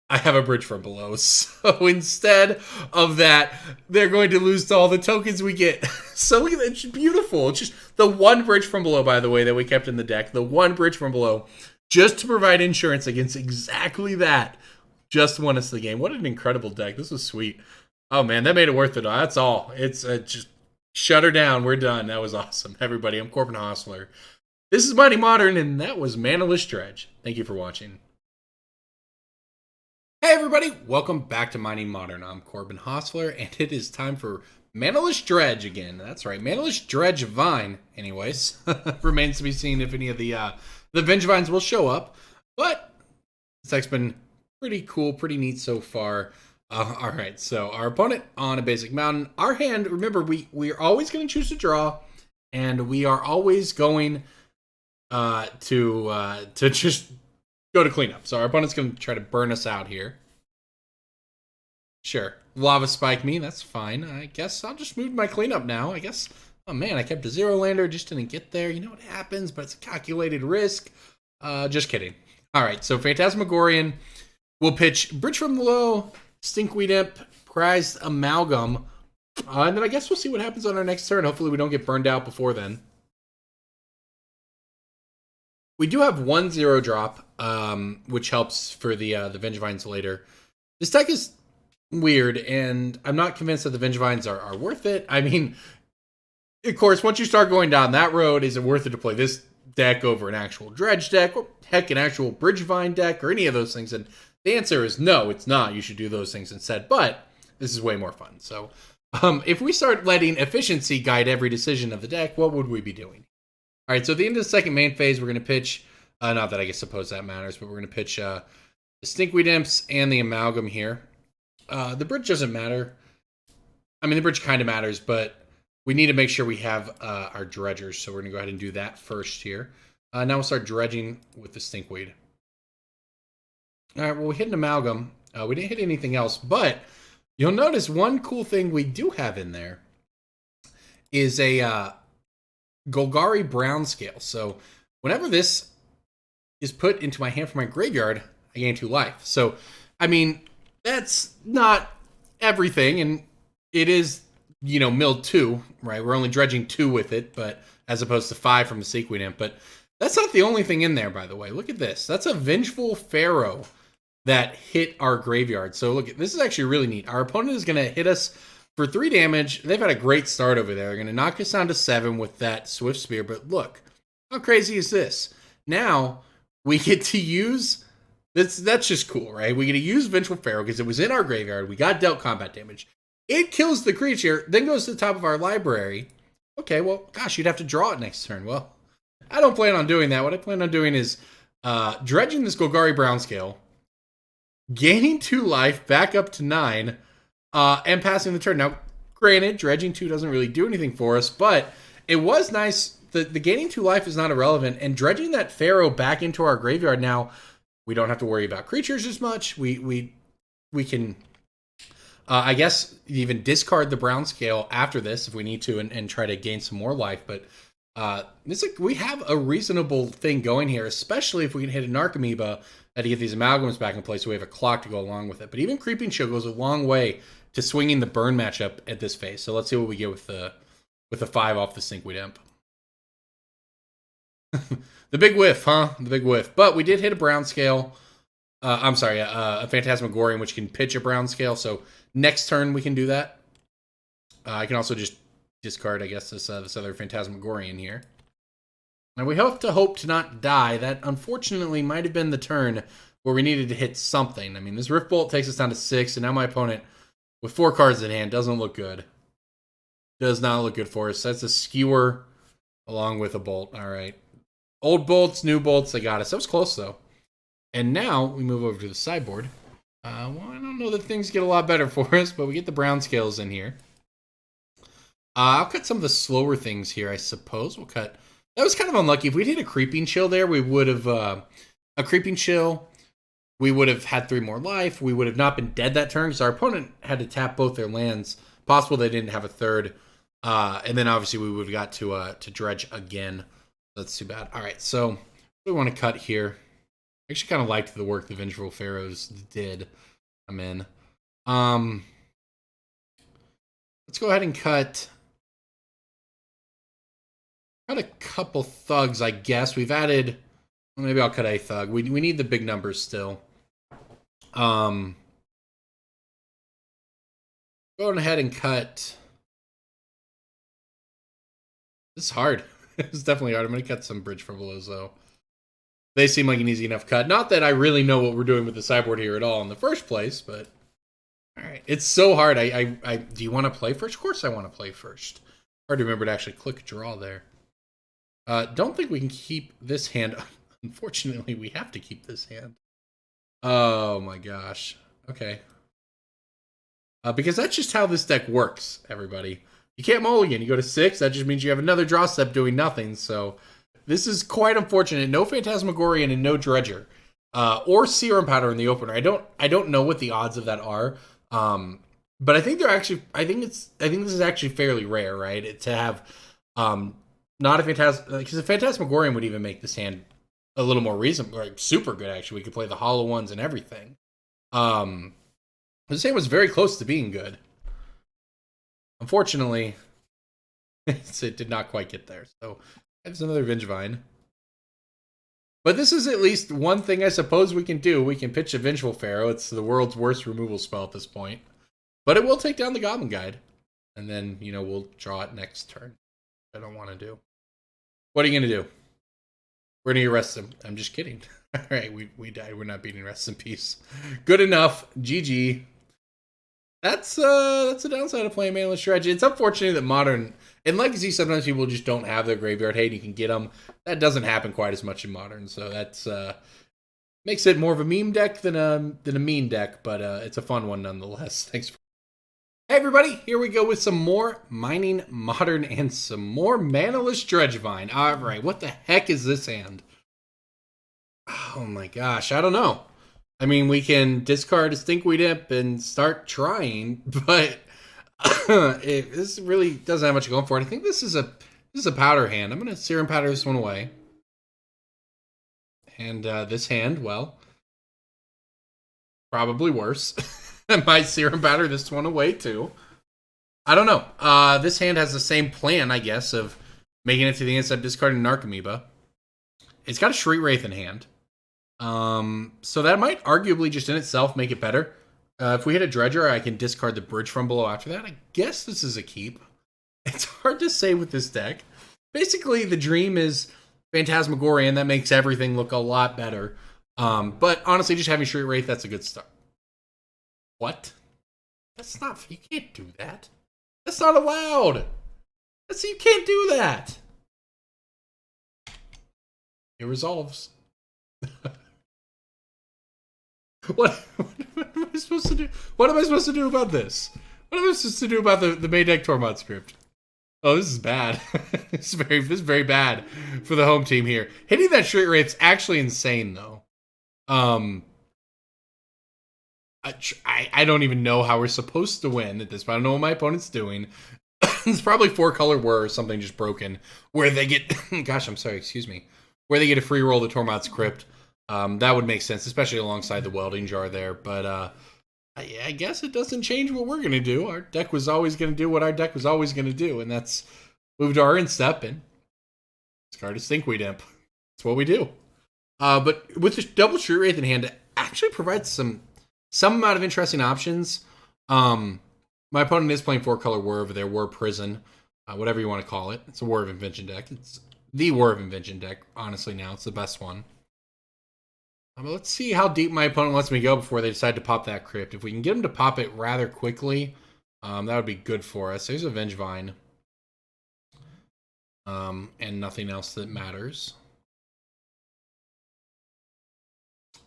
I have a Bridge from Below. So instead of that, they're going to lose to all the tokens we get. So look at that. It's beautiful. It's just the one Bridge from Below, by the way, that we kept in the deck. The one Bridge from Below. Just to provide insurance against exactly that. Just won us the game. What an incredible deck. This was sweet. Oh, man, that made it worth it. That's all. It's just shut her down. We're done. That was awesome. Everybody, I'm Corbin Hostler. This is Mighty Modern, and that was Manaless Dredge. Thank you for watching. Hey, everybody. Welcome back to Mighty Modern. I'm Corbin Hostler, and it is time for Manaless Dredge again. That's right. Manaless Dredgevine, anyways. Remains to be seen if any of the Vengevines will show up. But this deck's been pretty cool, pretty neat so far. All right, so our opponent on a basic mountain. Our hand, remember, we are always going to choose to draw, and we are always going to just go to cleanup. So our opponent's going to try to burn us out here. Sure, lava spike me. That's fine. I guess I'll just move my cleanup now. I guess. Oh man, I kept a 0-lander, just didn't get there. You know what happens, but it's a calculated risk. Just kidding. All right, so Phantasmagorian will pitch Bridge from Below, Stinkweed Imp, Prized Amalgam, and then I guess we'll see what happens on our next turn. Hopefully we don't get burned out before then. We do have 1-0 drop, which helps for the Vengevines later. This deck is weird, and I'm not convinced that the Vengevines are worth it. I mean, of course, once you start going down that road, is it worth it to play this deck over an actual Dredge deck, or heck, an actual Bridgevine deck, or any of those things? And the answer is no, it's not. You should do those things instead, but this is way more fun. So if we start letting efficiency guide every decision of the deck, what would we be doing? All right, so at the end of the second main phase, we're going to pitch, not that I guess suppose that matters, but we're going to pitch the Stinkweed Imps and the Amalgam here. The Bridge doesn't matter. I mean, the Bridge kind of matters, but we need to make sure we have our Dredgers, so we're going to go ahead and do that first here. Now we'll start dredging with the Stinkweed. All right, well, we hit an Amalgam. We didn't hit anything else, but you'll notice one cool thing we do have in there is a Golgari Brown Scale. So whenever this is put into my hand from my graveyard, I gain 2 life. So, I mean, that's not everything, and it is, you know, milled 2, right? We're only dredging 2 with it, but as opposed to 5 from the Sequid Imp. But that's not the only thing in there, by the way. Look at this. That's a Vengeful Pharaoh that hit our graveyard. So look, this is actually really neat. Our opponent is going to hit us for 3 damage. They've had a great start over there. They're going to knock us down to 7 with that Swift Spear. But look, how crazy is this? Now we get to use... That's just cool, right? We get to use Vengeful Pharaoh because it was in our graveyard. We got dealt combat damage. It kills the creature, then goes to the top of our library. Okay, well, gosh, you'd have to draw it next turn. Well, I don't plan on doing that. What I plan on doing is dredging this Golgari Brown Scale, gaining 2 life, back up to 9, and passing the turn. Now, granted, dredging 2 doesn't really do anything for us, but it was nice. The gaining 2 life is not irrelevant, and dredging that Pharaoh back into our graveyard now, we don't have to worry about creatures as much. We can, I guess, even discard the brown scale after this if we need to, and try to gain some more life. But we have a reasonable thing going here, especially if we can hit a Narcomoeba to get these amalgams back in place, so we have a clock to go along with it. But even Creeping Chill goes a long way to swinging the burn matchup at this phase. So let's see what we get with the 5 off the Stinkweed Imp. The big whiff, huh? The big whiff. But we did hit a brown scale. I'm sorry, a Phantasmagorian, which can pitch a brown scale. So next turn we can do that. I can also just discard, I guess, this other Phantasmagorian here. Now we hope to not die. That unfortunately might have been the turn where we needed to hit something. I mean, this Rift Bolt takes us down to 6, and now my opponent with 4 cards in hand doesn't look good. Does not look good for us. That's a Skewer along with a Bolt. All right. Old bolts, new bolts, they got us. That was close, though. And now we move over to the sideboard. Well, I don't know that things get a lot better for us, but we get the brown scales in here. I'll cut some of the slower things here, I suppose. We'll cut... That was kind of unlucky. If we'd hit a Creeping Chill there, we would have... a Creeping Chill, we would have had 3 more life. We would have not been dead that turn, because our opponent had to tap both their lands. Possible they didn't have a third. And then, obviously, we would have got to dredge again. That's too bad. All right, so we want to cut here. I actually kind of liked the work the Vengeful Pharaohs did. I'm in. Let's go ahead and cut a couple thugs, I guess. We've added... Well, maybe I'll cut a thug. We need the big numbers still. Going ahead and cut... This is hard. It's definitely hard. I'm going to cut some Bridge for Belows, though. They seem like an easy enough cut. Not that I really know what we're doing with the sideboard here at all in the first place, but... Alright. It's so hard. Do you want to play first? Of course I want to play first. Hard to remember to actually click draw there. Don't think we can keep this hand. Unfortunately, we have to keep this hand. Oh my gosh. Okay. Because that's just how this deck works, everybody. You can't mulligan. You go to 6. That just means you have another draw step doing nothing. So this is quite unfortunate. No Phantasmagorian and no Dredger, or Serum Powder in the opener. I don't know what the odds of that are. But I think they're actually. I think this is actually fairly rare, right? To have not a because a Phantasmagorian would even make this hand a little more reasonable, like super good. Actually, we could play the hollow ones and everything. This hand was very close to being good. Unfortunately, it did not quite get there. So there's another Vengevine. But this is at least one thing I suppose we can do. We can pitch a Vengeful Pharaoh. It's the world's worst removal spell at this point. But it will take down the Goblin Guide. And then, we'll draw it next turn. I don't want to do. What are you going to do? We're going to arrest him. I'm just kidding. All right, we died. We're not beating rest in peace. Good enough. GG. That's the downside of playing Manaless Dredge. It's unfortunate that Modern and Legacy, sometimes people just don't have their graveyard hate. You can get them. That doesn't happen quite as much in Modern, so that's makes it more of a meme deck than a mean deck. But it's a fun one nonetheless. Thanks. Hey everybody, here we go with some more Mining Modern and some more Manaless Dredgevine. All right, what the heck is this hand? Oh my gosh, I don't know. I mean, we can discard a Stinkweed Imp and start trying, but this really doesn't have much going for it. I think this is a powder hand. I'm going to Serum Powder this one away. And this hand, well, probably worse. I might Serum Powder this one away too. I don't know. This hand has the same plan, I guess, of making it to the inside, discarding Narcomoeba. It's got a Shriek Wraith in hand. So that might arguably just in itself make it better. If we hit a Dredger, I can discard the Bridge from Below after that. I guess this is a keep. It's hard to say with this deck. Basically, the dream is Phantasmagorian. That makes everything look a lot better. But honestly, just having Shriek Wraith, that's a good start. What? That's not... You can't do that. That's not allowed. You can't do that. It resolves. What am I supposed to do? What am I supposed to do about this? What am I supposed to do about the main deck Tormod script? Oh, this is bad. This is very bad for the home team here. Hitting that straight rate's actually insane, though. I don't even know how we're supposed to win at this point. I don't know what my opponent's doing. It's probably 4-color Whir or something just broken, where they get, gosh, I'm sorry, excuse me, where they get a free roll the Tormod script. That would make sense, especially alongside the welding jar there. But I guess it doesn't change what we're going to do. Our deck was always going to do what our deck was always going to do, and that's move to our instep and discard a Stinkweed Imp. That's what we do. But with the double Street Wraith in hand, it actually provides some amount of interesting options. My opponent is playing 4-color Whir over there, Whir Prison, whatever you want to call it. It's a Whir of Invention deck. It's the Whir of Invention deck, honestly, now. It's the best one. But let's see how deep my opponent lets me go before they decide to pop that Crypt. If we can get them to pop it rather quickly, that would be good for us. There's a Vengevine. And nothing else that matters.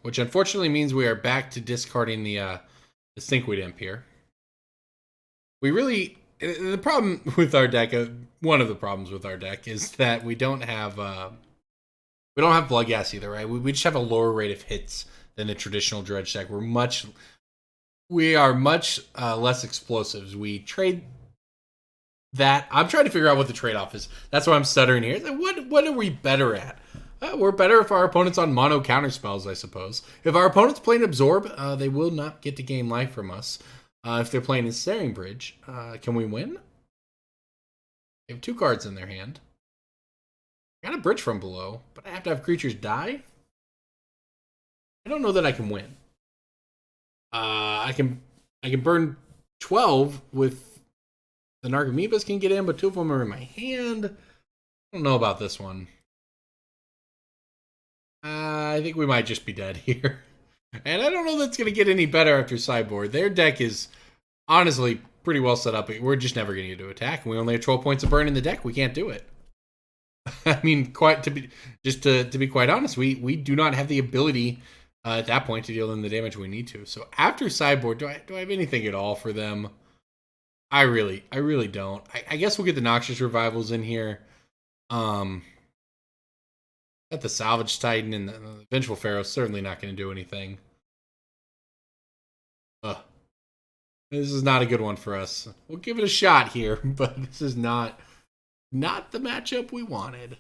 Which unfortunately means we are back to discarding the Stinkweed Imp here. The problem with our deck, one of the problems with our deck is that we don't have Bloodghast either, right? We just have a lower rate of hits than the traditional Dredge deck. We are much less explosives. We trade that. I'm trying to figure out what the trade-off is. That's why I'm stuttering here. What are we better at? We're better if our opponent's on mono counter spells, I suppose. If our opponent's playing Absorb, they will not get to gain life from us. If they're playing Ensnaring Bridge, can we win? They have 2 cards in their hand. I got a Bridge from below, but I have to have creatures die? I don't know that I can win. I can burn 12 with the Narcomoebas can get in, but 2 of them are in my hand. I don't know about this one. I think we might just be dead here. And I don't know that's going to get any better after sideboard. Their deck is honestly pretty well set up. We're just never going to get to attack. And we only have 12 points of burn in the deck. We can't do it. I mean, to be quite honest, we do not have the ability at that point to deal in the damage we need to. So after sideboard, do I have anything at all for them? I really don't. I guess we'll get the Noxious Revivals in here. Got the Salvage Titan and the Vengeful Pharaoh, certainly not going to do anything. This is not a good one for us. We'll give it a shot here, but this is not the matchup we wanted.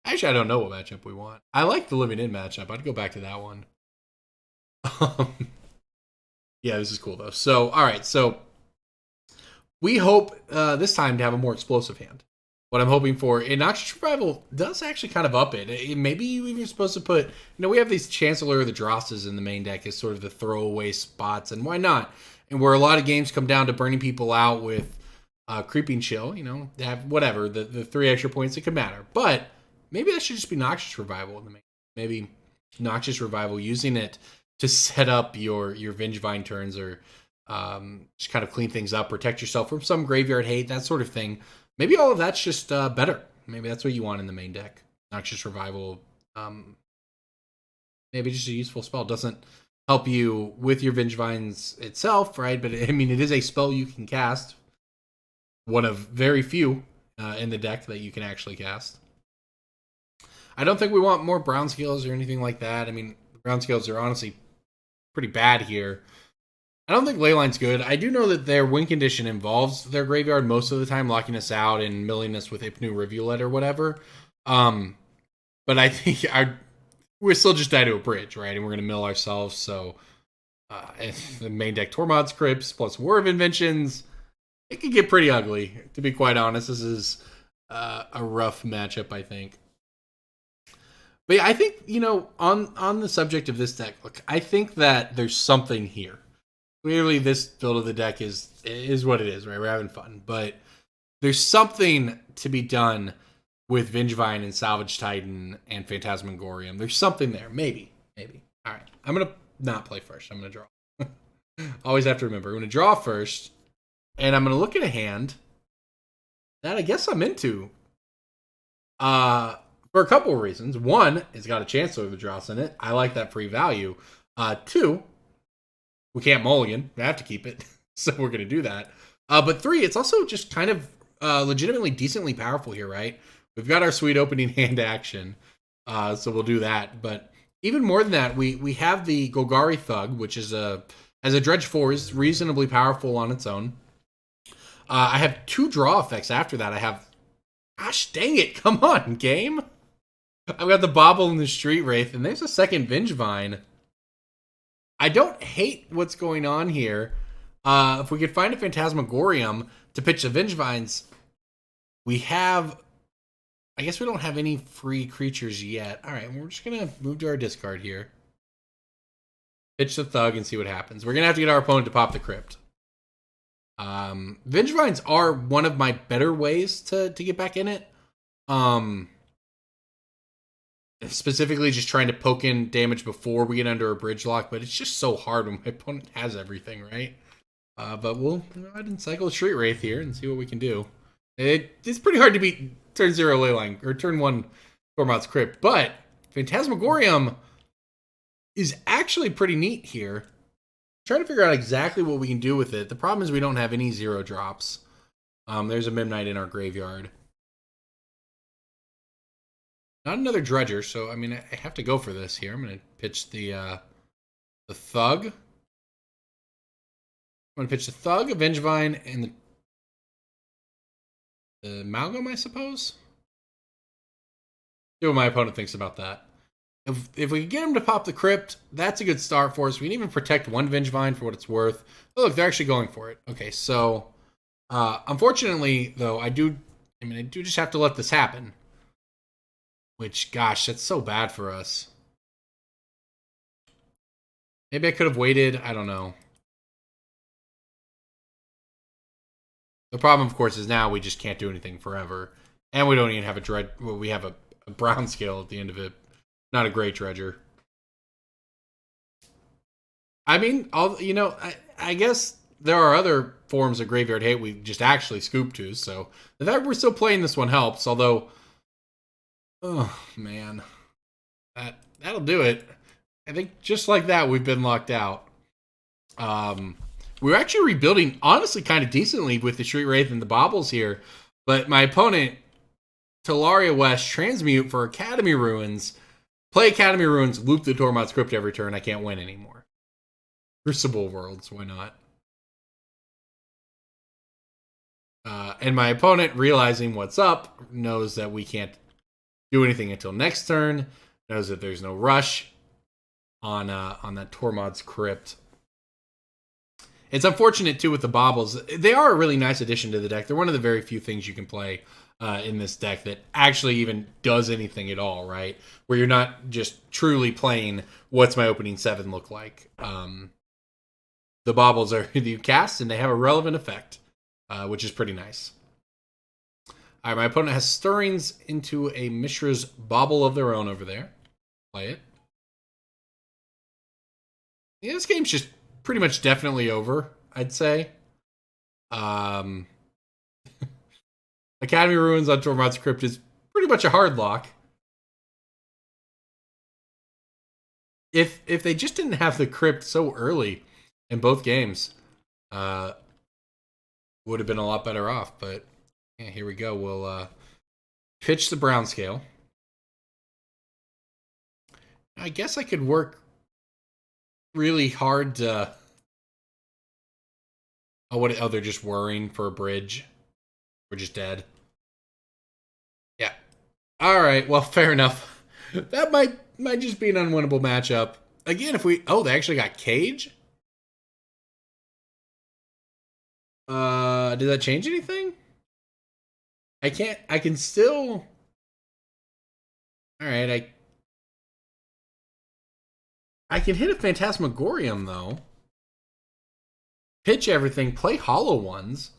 Actually, I don't know what matchup we want. I like the Living In matchup. I'd go back to that one. Yeah, this is cool, though. So, all right. So, we hope this time to have a more explosive hand. What I'm hoping for, in Noxious Revival does actually kind of up it. Maybe you even supposed to put, we have these Chancellor of the Drosses in the main deck as sort of the throwaway spots, and why not? And where a lot of games come down to burning people out with Creeping Chill, they have whatever, the 3 extra points, it could matter. But maybe that should just be Noxious Revival in the main. Maybe Noxious Revival, using it to set up your Vengevine turns, or just kind of clean things up, protect yourself from some graveyard hate, that sort of thing. Maybe all of that's just better. Maybe that's what you want in the main deck. Noxious Revival, maybe just a useful spell. Doesn't help you with your Vengevines itself, right? But I mean, it is a spell you can cast. One of very few in the deck that you can actually cast. I don't think we want more brown scales or anything like that. I mean, the brown scales are honestly pretty bad here. I don't think Leyline's good. I do know that their win condition involves their graveyard most of the time, locking us out and milling us with Ipnu Rivulet or whatever. But I think we're still just die to a bridge, right? And we're going to mill ourselves. So if the main deck Tormod scripts plus War of Inventions, it could get pretty ugly, to be quite honest. This is a rough matchup, I think. But yeah, I think, on the subject of this deck, look, I think that there's something here. Clearly, this build of the deck is what it is, right? We're having fun. But there's something to be done with Vengevine and Salvage Titan and Phantasmagorium. There's something there. Maybe. All right. I'm going to not play first. I'm going to draw. Always have to remember. I'm going to draw first. And I'm going to look at a hand that I guess I'm into. for a couple of reasons. One, it's got a Chancellor of the Dross in it. I like that free value. Two, we can't mulligan. We have to keep it. So we're going to do that. But three, it's also just kind of legitimately decently powerful here, right? We've got our sweet opening hand action. So we'll do that. But even more than that, we have the Golgari Thug, which is as a Dredge 4 is reasonably powerful on its own. I have 2 draw effects after that. I have, gosh dang it, come on, game. I've got the Bobble and the Street Wraith, and there's a second Vengevine. I don't hate what's going on here. If we could find a Phantasmagorium to pitch the Vengevines, we have... I guess we don't have any free creatures yet. All right, we're just going to move to our discard here. Pitch the Thug and see what happens. We're going to have to get our opponent to pop the Crypt. Vengevines are one of my better ways to get back in it. Specifically just trying to poke in damage before we get under a bridge lock, but it's just so hard when my opponent has everything, right? But we'll go ahead and cycle the Street Wraith here and see what we can do. It's pretty hard to beat turn 0 Leyline, or turn 1 Tormod's Crypt, but Phantasmagorium is actually pretty neat here. Trying to figure out exactly what we can do with it. The problem is we don't have any 0 drops. There's a Midnight in our graveyard. Not another Dredger, so I mean I have to go for this here. I'm going to pitch the Thug. I'm going to pitch the Thug, a Vengevine, and the Amalgam, I suppose? See what my opponent thinks about that. If we can get him to pop the Crypt, that's a good start for us. We can even protect one Vengevine for what it's worth. Oh, look, they're actually going for it. Okay, so unfortunately, though, I do just have to let this happen. Which, gosh, that's so bad for us. Maybe I could have waited. I don't know. The problem, of course, is now we just can't do anything forever. And we don't even have a Dredge. Well, we have a brown scale at the end of it. Not a great Dredger. I mean, I guess there are other forms of Graveyard Hate we just actually scoop to. So the fact we're still playing this one helps. Although, oh, man. That'll do it. I think just like that, we've been locked out. We're actually rebuilding, honestly, kind of decently with the Street Wraith and the Baubles here. But my opponent, Talaria West, transmute for Academy Ruins. Play Academy Ruins, loop the Tormod's Crypt every turn. I can't win anymore. Crucible Worlds, why not? And my opponent, realizing what's up, knows that we can't do anything until next turn. Knows that there's no rush on that Tormod's Crypt. It's unfortunate, too, with the Baubles. They are a really nice addition to the deck. They're one of the very few things you can play in this deck that actually even does anything at all, right? Where you're not just truly playing what's my opening 7 look like. The Baubles are you cast, and they have a relevant effect, which is pretty nice. All right, my opponent has Stirrings into a Mishra's Bauble of their own over there. Play it. Yeah, this game's just pretty much definitely over, I'd say. Academy Ruins on Tormod's Crypt is pretty much a hard lock. If they just didn't have the Crypt so early in both games, would have been a lot better off. But yeah, here we go. We'll pitch the brown scale. I guess I could work really hard to... Oh, they're just worrying for a bridge. We're just dead. Yeah. All right. Well, fair enough. That might just be an unwinnable matchup. Again, if we... Oh, they actually got Cage? Did that change anything? I can still... All right, I can hit a Phantasmagorium, though. Pitch everything, play Hollow Ones.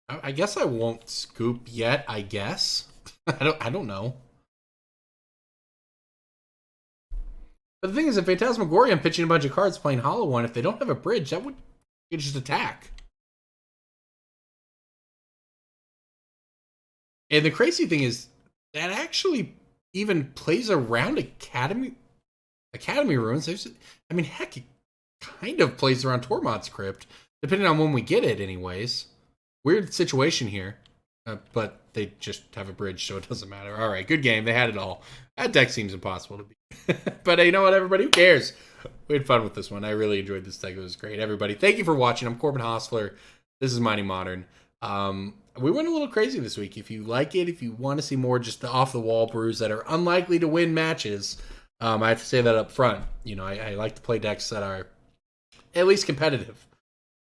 I guess I won't scoop yet, I guess. I don't know. But the thing is, if Phantasmagorium pitching a bunch of cards playing Hollow One, if they don't have a bridge, that would just attack. And the crazy thing is that actually even plays around Academy ruins. I mean, heck, it kind of plays around Tormod's Crypt, depending on when we get it anyways. Weird situation here, but they just have a bridge, so it doesn't matter. All right, good game. They had it all. That deck seems impossible to beat. But hey, you know what, everybody? Who cares? We had fun with this one. I really enjoyed this deck. It was great. Everybody, thank you for watching. I'm Corbin Hostler. This is Mighty Modern. We went a little crazy this week. If you like it, if you want to see more just the off-the-wall brews that are unlikely to win matches, I have to say that up front. You know, I like to play decks that are at least competitive.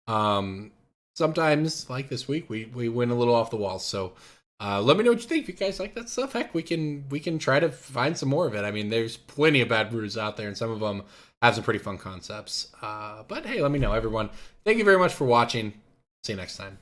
Sometimes, like this week, we win a little off the wall. So let me know what you think. If you guys like that stuff, heck, we can try to find some more of it. I mean, there's plenty of bad brews out there, and some of them have some pretty fun concepts. But hey, let me know, everyone. Thank you very much for watching. See you next time.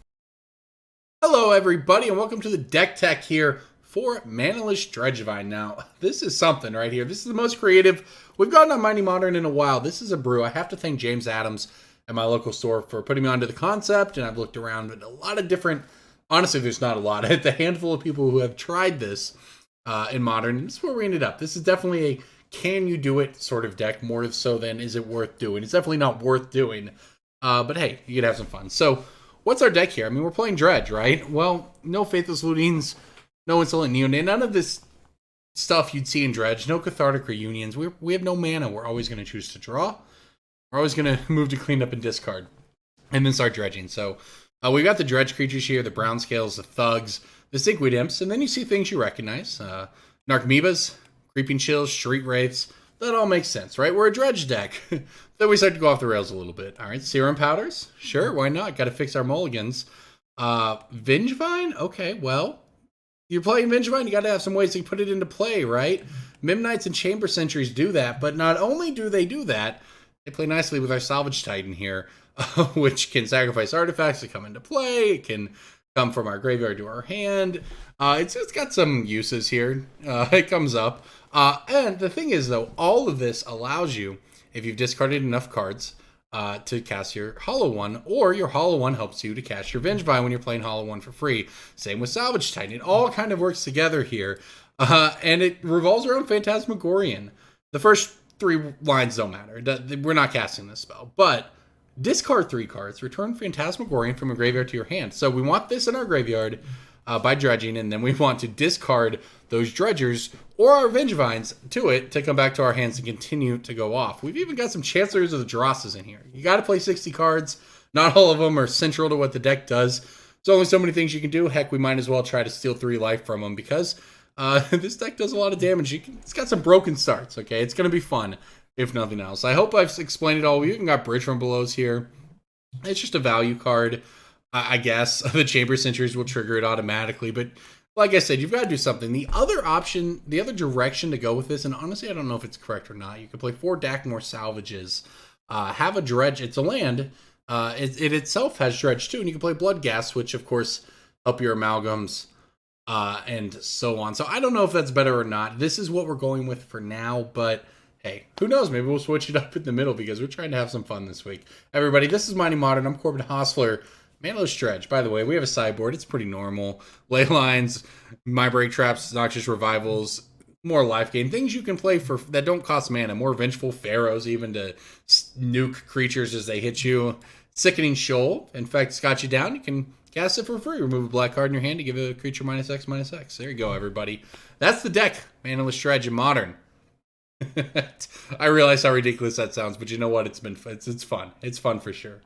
Hello, everybody, and welcome to the Deck Tech here for Manaless Dredgevine. Now, this is something right here. This is the most creative we've gotten on Mighty Modern in a while. This is a brew. I have to thank James Adams at my local store for putting me onto the concept, and I've looked around at a lot of different, honestly, there's not a lot, at the handful of people who have tried this in Modern, and this is where we ended up. This is definitely a can you do it sort of deck, more so than is it worth doing. It's definitely not worth doing, but hey, you could have some fun. So, what's our deck here? I mean, we're playing Dredge, right? Well, no Faithless Lootings, no Insolent Neonate, none of this stuff you'd see in Dredge, no Cathartic Reunions. We have no mana. We're always going to choose to draw. We're always going to move to clean up and discard, and then start dredging. So we got the Dredge creatures here, the Brown Scales, the Thugs, the Sinkweed Imps, and then you see things you recognize. Narcomoebas, Creeping Chills, Street Wraiths. That all makes sense, right? We're a Dredge deck. Then we start to go off the rails a little bit. All right, Serum Powders. Sure, why not? Got to fix our mulligans. Vengevine? Okay, well, you're playing Vengevine, you got to have some ways to put it into play, right? Mimknights and Chamber Sentries do that, but not only do they do that, they play nicely with our Salvage Titan here, which can sacrifice artifacts to come into play. It can come from our graveyard to our hand. It's got some uses here. It comes up. And the thing is, though, all of this allows you, if you've discarded enough cards, to cast your Hollow One, or your Hollow One helps you to cast your Vengevine when you're playing Hollow One for free. Same with Salvage Titan. It all kind of works together here, and it revolves around Phantasmagorian. The first 3 lines don't matter. We're not casting this spell, but discard 3 cards, return Phantasmagorian from a graveyard to your hand. So we want this in our graveyard by dredging, and then we want to discard those dredgers or our Vengevines to it to come back to our hands and continue to go off. We've even got some Chancellors of the Drossas in here. You got to play 60 cards. Not all of them are central to what the deck does. There's only so many things you can do. Heck, we might as well try to steal 3 life from them because this deck does a lot of damage. It's got some broken starts, okay? It's going to be fun, if nothing else. I hope I've explained it all. We even got Bridge from Belows here. It's just a value card, I guess. The Chamber Sentries will trigger it automatically, but like I said, you've got to do something. The other option, the other direction to go with this, and honestly, I don't know if it's correct or not. You could play 4 Dackmore Salvages, have a Dredge. It's a land. It itself has Dredge too, and you can play Bloodghast, which of course help your amalgams, and so on. So I don't know if that's better or not. This is what we're going with for now, but hey, who knows? Maybe we'll switch it up in the middle because we're trying to have some fun this week. Everybody, this is Mighty Modern. I'm Corbin Hostler. Manaless Dredge. By the way, we have a sideboard. It's pretty normal. Ley lines, My Break Traps, Noxious Revivals, more life gain. Things you can play for that don't cost mana. More Vengeful Pharaohs, even to nuke creatures as they hit you. Sickening Shoal. In fact, it's got you down. You can cast it for free. Remove a black card in your hand to give a creature -X/-X. There you go, everybody. That's the deck. Manaless Dredge in Modern. I realize how ridiculous that sounds, but you know what? It's fun. It's fun for sure.